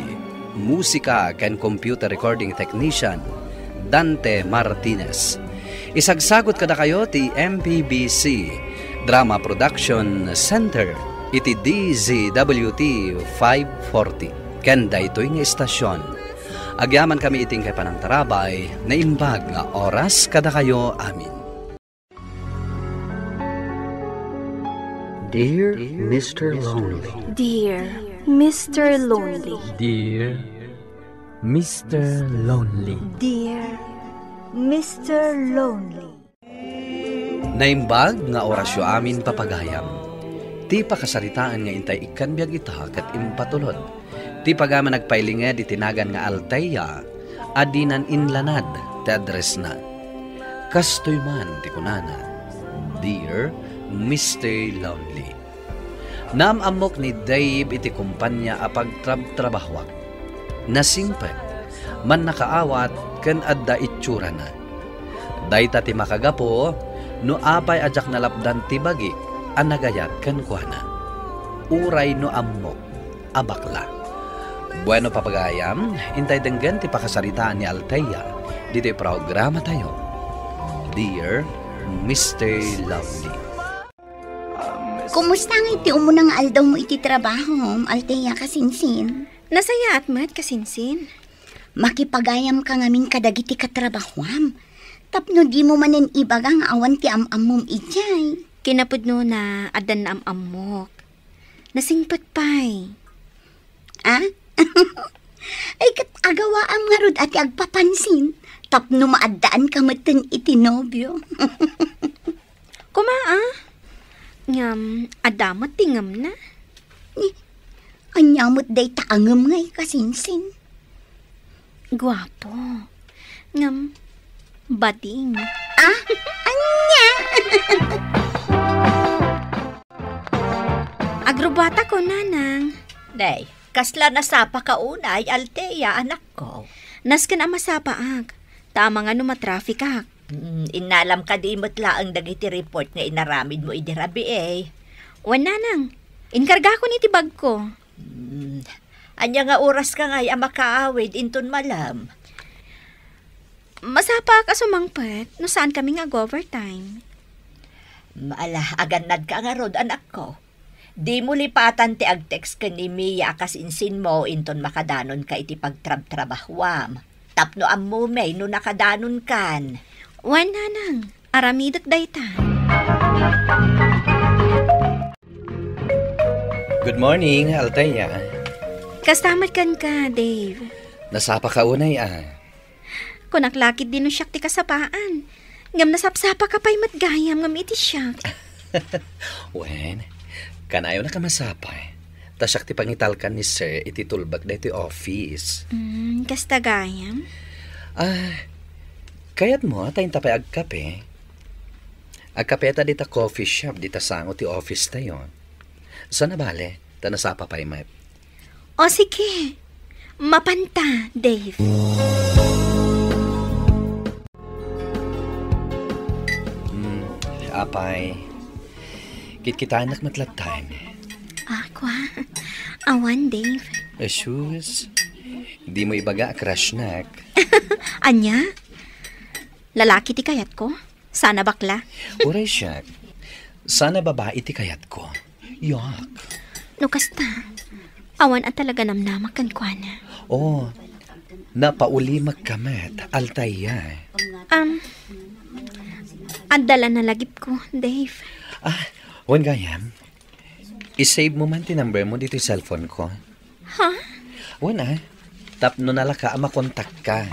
Musika ken computer recording technician Dante Martinez. Isagsagot kada kayo ti MPBC Drama Production Center iti DZWT 540 ken daytoy nga istasyon. Agyaman kami iting kay panangtarabay na imbag nga oras kada kayo amin. Dear Mr. Lonely. Dear Mr. Lonely. Dear Mr. Lonely. Dear Mr. Lonely. Naimbag nga orasyo amin papagayam. Ti pakasaritaan nga intay ikanbiag ita kat impatulod. Ti pagama nagpailinged itinagan nga Alteya, adinan inlanad ti address na. Kastoy man ti kunana, Dear Mr. Lonely. Namamok ni Dave iti kumpanya apag trabahwak. Nasingpet, man nakaawat ken adda itsura na. Dayta ti makagapo, No apay ajak nalapdan ti bagi, ang nagayat kan kuana. Uray no ammok, abakla. Bueno papagayam, intay denggan ti pakasaritaan ni Althea, dito programa tayo. Dear Mr. Lovely. Kumusta nga iti umunang aldaw mo iti trabaho, Althea kasinsin? Nasaya at mat kasinsin. Makipagayam ka ngamin kadagiti katrabahwam. Tapno di mo manen ibagang awan ti am-amom ijay. Kinapudno na adan na am-amok. Nasingpat pa'y. Ah? Ay kat agawaam nga rod ati agpapansin. Tapno maadaan ka matan iti nobyo. Kumaa? Ngam, adamat tingam na. Anyamot day taangam ngay kasinsin. Gwapo. Ngam, bading. Ah? Anya? Agrobata ko, nanang. Day, kasla nasapa ka unay, Althea, anak ko. Nasken ang masapaag. Tama nga matraffic ak. Inalam ka di mo't laang dagiti report nga inaramid mo idirabi eh. Wan nanang, inkarga ko ni tibag ko. Anya nga oras ka nga'y makaawid inton malam. Masapa ka sumangpet, no saan kami nga overtime. Maala, aganad ka nga rod, anak ko. Di mo lipatan ti agtext ka ni Mia kasinsin mo inton makadanon ka iti pagtrab-trabahwam. Tapno ang mumay no nakadanon kan. Wan nanang, aramidot dayta. Good morning, Althea. Kastamat kan ka, Dave. Nasapa ka unay Kunaklakid din no siyak ti kasapaan. Ngam nasapsapa ka pa'y matgayam ngam iti siyak. Wen, kanayo na ka masapay. Tasyak ti pangitalkan ni Sir iti tulbag na iti office. Kasta gayam? Kayat mo, tayong tapay agkape. Agkape ta dita coffee shop, dita sango ti office tayo. Sana bale, ta nasapa pa'y mat. O sige, mapanta, Dave. Apay, kit-kitanak matlatay. Aqua, awan, Dave. Shoes, di mo ibaga crush nak. Anya? Lalaki ti kayat ko? Sana bakla? Uray siya. Sana babae ti kayat ko. Yak. No kasta, awan at talaga namnamakan ko na. Oh, napauli magkamat, Althea. Andala na lagip ko, Dave. Wan gayam. I-save mo man ti number mo dito yung cellphone ko. Ha? Wan tapno nalaka makontak ka.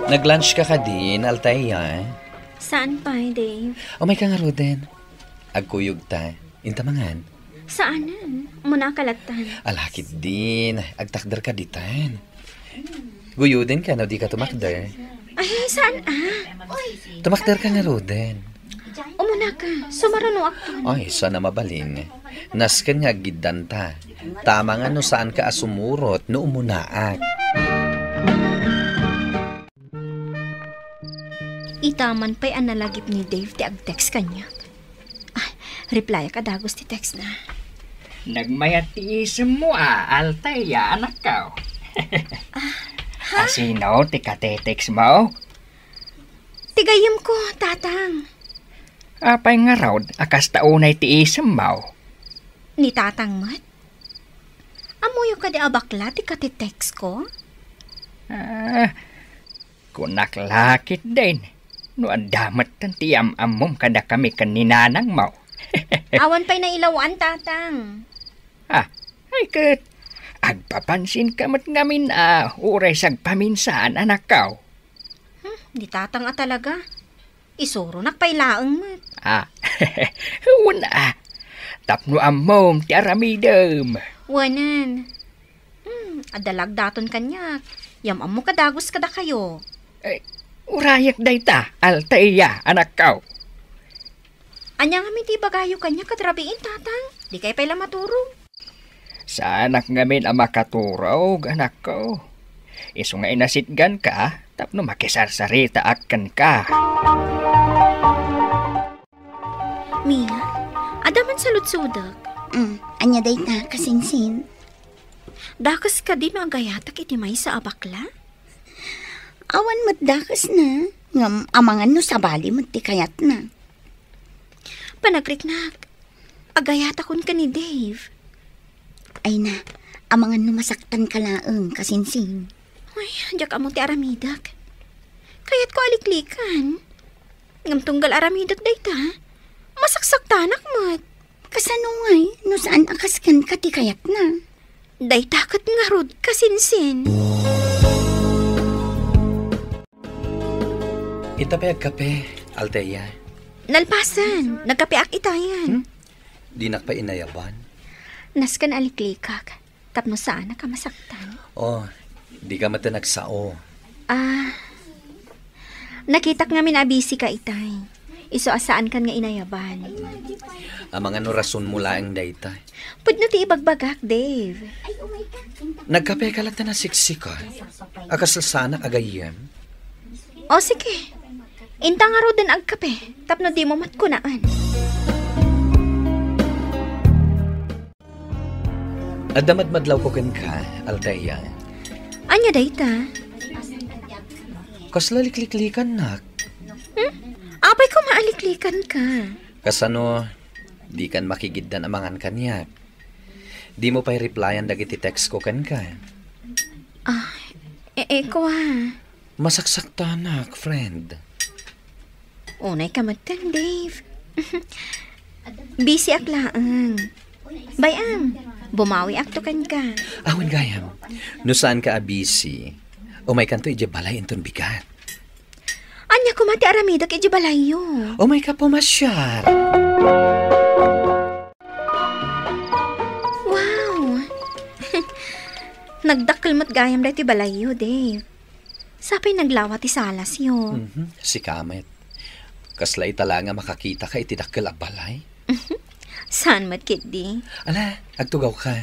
Nag-lunch ka din, Althea. Saan pa, Dave? May ka nga din. Agkuyog ta. Intamangan. Saanan? Muna kalatan. Alakit din. Agtakder ka ditan. Guyudin ka na di ka tumakder. Ay, saan Tumakder ka nga din. Umuna ka. Sumarano ako. Ay, sana mabalin. Nasken nga gidanta. Tama nga no saan ka asumurot no umunaak. Itaman pa'y analagip ni Dave ti ag-text kanya. Reply ka dagos ti text na. Nagmayatiis mo Althea, anak ko. Asino ti katetext mo? Tigayam ko, tatang. Apay nga raw, akas taunay ti isam mo. Ni tatang mat? Amuyo ka di abakla ti katetext ko? Kunaklakit din. No andamat tan ti am-amom kada kami kaninanang mo. Awan pa'y nailawan, tatang. Ay kat. Agpapansin ka mat ngamin uray sagpaminsan, anak ko. Di tatang talaga. Isuro nakpay laang mat. Wala. Tapno amom ti aramidem. Wanan. Adalag daton kanyak. Yamam mo kadagos kada kayo. Urayak dayta, Althea, anak ko. Anya nga ti bagayo kanya katrabiin, tatang. Di kay pala maturong. Sa anak ngamin ang makaturog, anak ko. Iso nga inasitgan ka, tapno makisarsarita akan ka. Mia, adaman sa lutsudak. Anya day ta, kasingsin. Dakas ka din ang gayatak iti may sa abakla? Awan mo't dakas na. Ngam amangan no sa bali mo't ti kayat na. Panagriknak, agayatakon ka ni Dave. Ay na, amangan no masaktan ka laeng, kasingsin. Ay, diyak amo ti aramidak. Kaya't ko aliklikan. Ngam tunggal aramidak day ta. Masaksaktanak mo't. Kasano ngay, no saan akaskan ka ti kayat na? Day takat nga rod kasinsin. Itapayag kape, Althea. Nalpasan, nagkapeak itayan. Di pa inayaban. Naskan aliklikak, tapno saan ka masaktan. Oh, di ka matanagsao. Nakitak nga minabisi ka itay. Iso asaan kan nga inayaban. Ang mga no rason mula ang dayta. Pwede ti ibagbagak, Dave. Nagkape ka lang na siksika. Akasal sana agayem. O sige. Inta nga ro din agkape. Tapno di mo matkunaan. Adamadmadlaw ko kan ka, Althea. Anya dayta? Kaslalikliklikan nak. Apay ko maaliklikan ka. Kasano, di kan makigiddan amangan kanyak. Di mo pa'y replyan dagiti text ko kan ka. Ko Masaksakta nak, friend. Unay ka matang, Dave. Busy aklaan. Bayam, bumawi akto kan ka. Awan gayam, no saan ka busy? Umay kanto ijabalay inton bigat. Anya ko mati aramidak ijibalayo. Umay ka pumasyar. Wow. Nagdakkel mat gayam dati balayo, Dave. Sapay naglawa ti salas yo. Si Kamet. Kaslay talaga makakita ka itidakkel a balay. Saan mat kidi? Ala, agtugaw ka.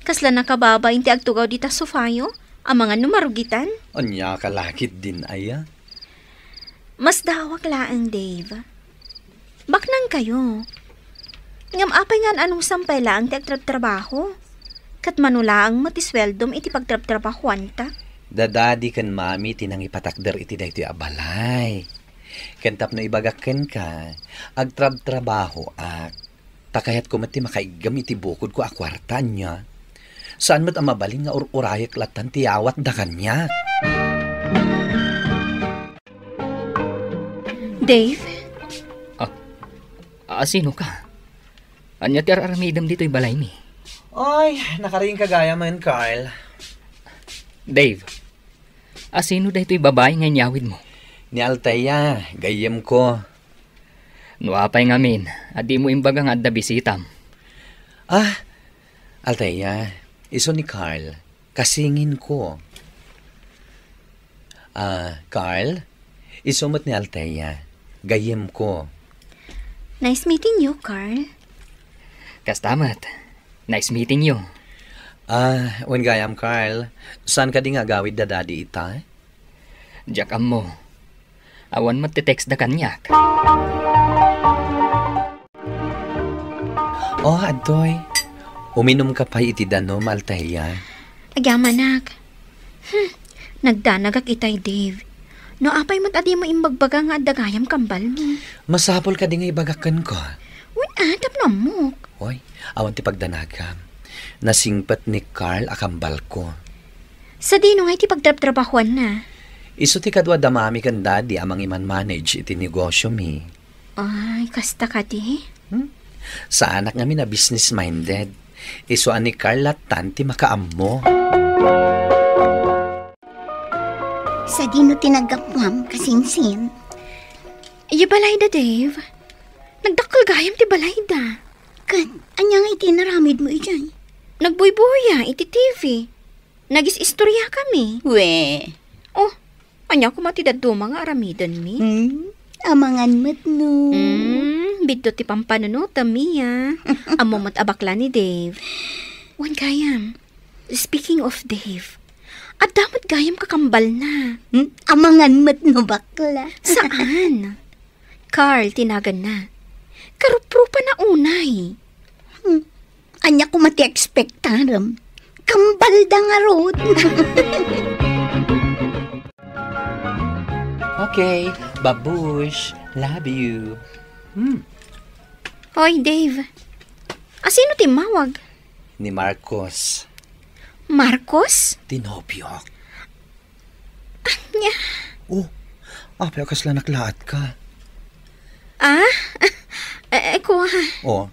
Kasla nakababa inti agtugaw dita sofayo? Ang mga numarugitan? Anya kalakit din aya. Mas dawak laang, Dave. Baknang kayo. Ngam apay nga anong sampay laang ti agtrab-trabaho. Kat manulaang matisweldom iti pagtrab-trabahuan ta. Dadadi kan mami tinang ipatakder iti daytoy abalay. Kentap na ibagaken ka, agtrab-trabaho ak. Takayat ko mati makaigam iti bukod ko akwarta niya. Saan mo't ang mabaling nga urayak latan tiyawat da kanya? Dave? Sino ka? Anya ti aramidam dito'y balay mi? Ay, nakaring kagaya man, Carl. Dave, sino dito'y babae nga nyawid mo? Ni Althea, gayem ko. Nuapay ngamin, di mo imbaga nga adda bisitam. Althea, iso ni Carl, kasingin ko. Carl, iso mo't ni Althea, gayem ko. Nice meeting you, Carl. Kastamat, nice meeting you. Wen gayam, Carl, saan ka di nga gawid da dadi ita? Jakam mo, awan matitext da kanyak. Adoy, uminom ka pa iti danom, Althea. Agyamanak. Nagdanagak itay, Dave. No apay mat adi mo imbagbaga nga dagayam kambal mo. Masapol ka di nga ibagakan ko. Tap na mo. Hoy, awan ti pagdanagam. Nasingpat ni Carl akambal ko. Sa dino nga iti pagtrab-trabahuan na. Iso ti kadwa damami kan dadi amang iman manage iti negosyo mi. Ay, kasta ka di? Sa anak nga mi na business-minded. Iso ani Carl latan ti makaammo. Sa dino tinagapwam kasingsin. Iya balay da, Dave. Nagdakkel gayam ti balay da. Kat, anyang itinaramid mo ijay? Nagbuybuya iti TV. Nagis-istorya kami. We. Anya ko matidad mga aramidan mi. Amangan mat no. Biddo ti pampanuno tamiya. Amo mat abakla ni Dave. Wan kayam. Speaking of Dave, At damat gayam kakambal na. Amangan mat no bakla. Saan? Carl, tinagan na. Karupro pa na unay. Anya ko mati expectaram. Kambal da nga rod. Okay, babush. Love you. Hoy, Dave. Sino timawag? Ni Marcos. Marcos? Tinobyo. Anya? Oh, apay kasla naklaat ka. Kuha. Oh,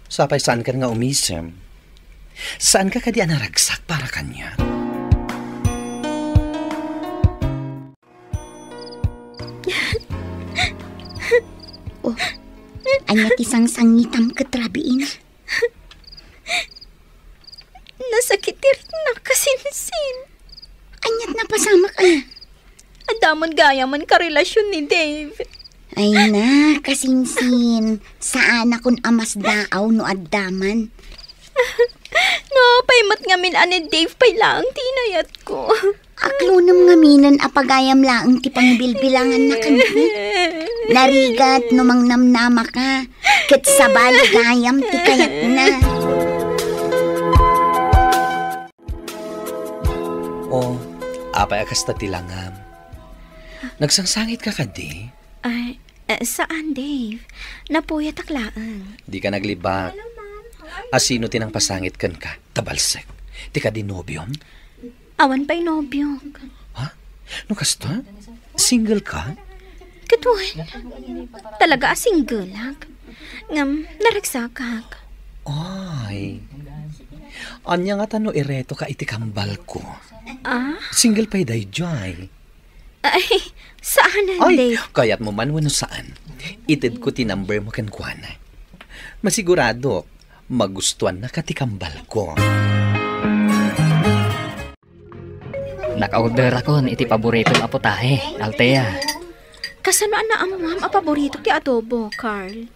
sapay saan ka nga umisem? Saan ka kadi anaragsak para kanya? Oh, anya tisang sangitam katrabiin. Nasakitirik na kasinsin. Anyat na pasama ka. Adamon gaya man karelasyon ni Dave. Ay na, kasinsin. Saan akong amas daaw no addaman? No, paymat ngamin ani Dave pay lang tinayat ko. Aklunam ngaminan apagayam laang ti pangbilbilangan na kanhi. Narigat no mangnamnama ka. Ket sabali gayam ti kayat na. Oh, apay akas ta tilangam. Nagsangsangit ka kadi? Saan, Dave? Napuyat aklaan. Di ka naglibak. Asino tinang pasangit kan ka? Tabalsek. Di ka dinobyom? Awan pa'y nobyo. Ha? No kasta? Single ka? Katuan. Talaga single lag. Ngam, naragsakak. Ay. Anya nga tano ireto ka iti kambal ko. Single pa'y day joy. Ay, saan na, Ay, Dave? kaya't mo man wano saan. Itid ko tinumber mo kan kuana. Masigurado, magustuhan na katikambal ko. Naka-order ako iti paboritong apotahe, Althea. Kasano na amam paborito ti adobo, Carl?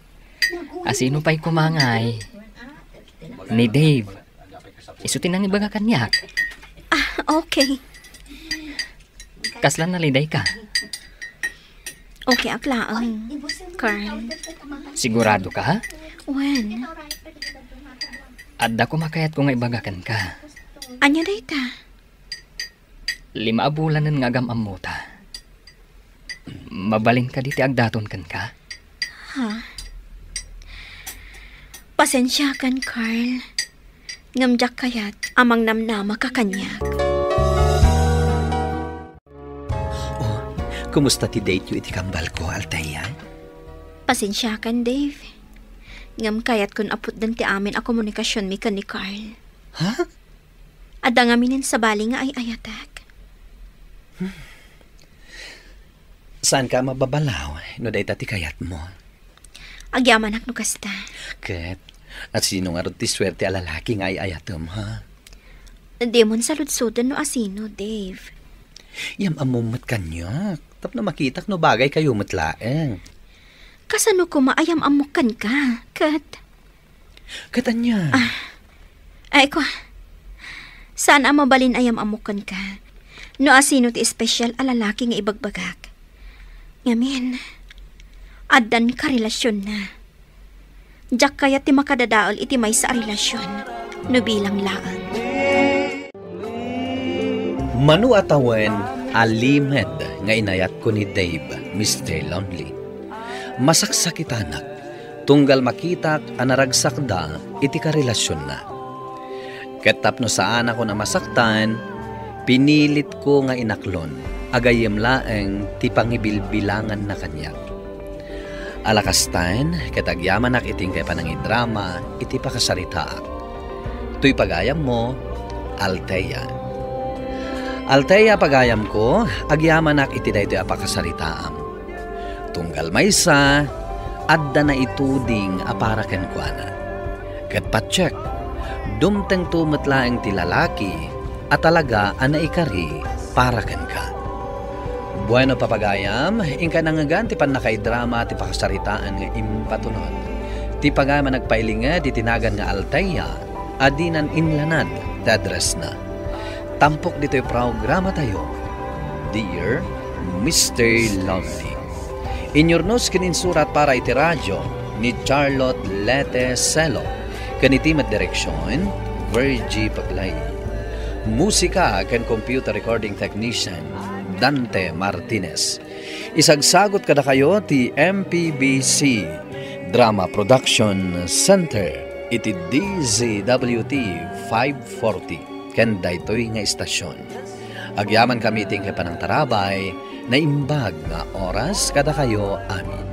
Asino pa'y kumangay? Ni Dave. Isutin ang ibaga kanyak. Okay. Kaslan naliday ka. Okay, aklaan. Carl. Sigurado ka, ha? When? Adda ko makayat ko nga ibagakan ka. Anya day ta? 5 bulan nga gamam mo ta. Mabalin ka diti agdaton kan ka? Ha? Pasensya kan, Carl. Ngamjak kayat amang namnama ka kanyak. Kumusta ti date yu iti kambal ko, Althea? Pasensya kan, Dave. Ngam kayat kun apot dan ti amin a komunikasyon mi kan ni Carl. Ha? Adda nga minin sa bali nga ay ayatak. Saan ka mababalaw? No day ti kayat mo? Agyaman ak no kasta. Ket, at sino nga ron ti swerte a lalaki nga ay ayatom, ha? Di mon saludsudan no asino, Dave. Yam amumot kanyak. Tapno makitak no bagay kayo matlaeng. Kasano ko maayam amukan ka, Kat? Katanya. Ay ko. Saan mabalin ayam amukan ka? No asino ti espesyal a lalaki nga ibagbagak. Ngamin, addan ka relasyon na. Diyak kaya ti makadadaol iti may sa relasyon. No bilang laang. Manu atawen alimed nga inayat ko ni Dave, Mr. Lonely. Masaksakitanak, tunggal makitak anaragsak da iti karelasyon na. Ketap no saan ako na masaktan, pinilit ko nga inaklon, agayem laeng ti pangibilbilangan na kanya. Alakastan, ketagyamanak iting kay panangidrama, iti pakasaritaak. Tuy pagayam mo, Althea. Althea pagayam ko, agyamanak iti daytoy apakasaritaam. Tunggal maysa, adda na ituding aparaken kuana. Ket patsyek, dumteng tumetlaeng ti lalaki, at talaga anaikari paraken ka. Bueno papagayam, ingka nangagan ti panakaidrama ti pakasaritaan nga impatunod. Ti pagayam nagpailinga di tinagan nga Althea, adinan inlanad ti address na. Tampok dito'y programa tayo, Dear Mr. Lonely. Inyornos kininsurat para iti radyo ni Charlotte Lete Celo. Kanitimat direksyon, Virgie Paglay. Musika kan computer recording technician, Dante Martinez. Isagsagot kada kayo ti MPBC Drama Production Center iti DZWT 540 ken daytoy nga istasyon. Agyaman kami ting panang tarabay na imbag nga oras kada kayo amin.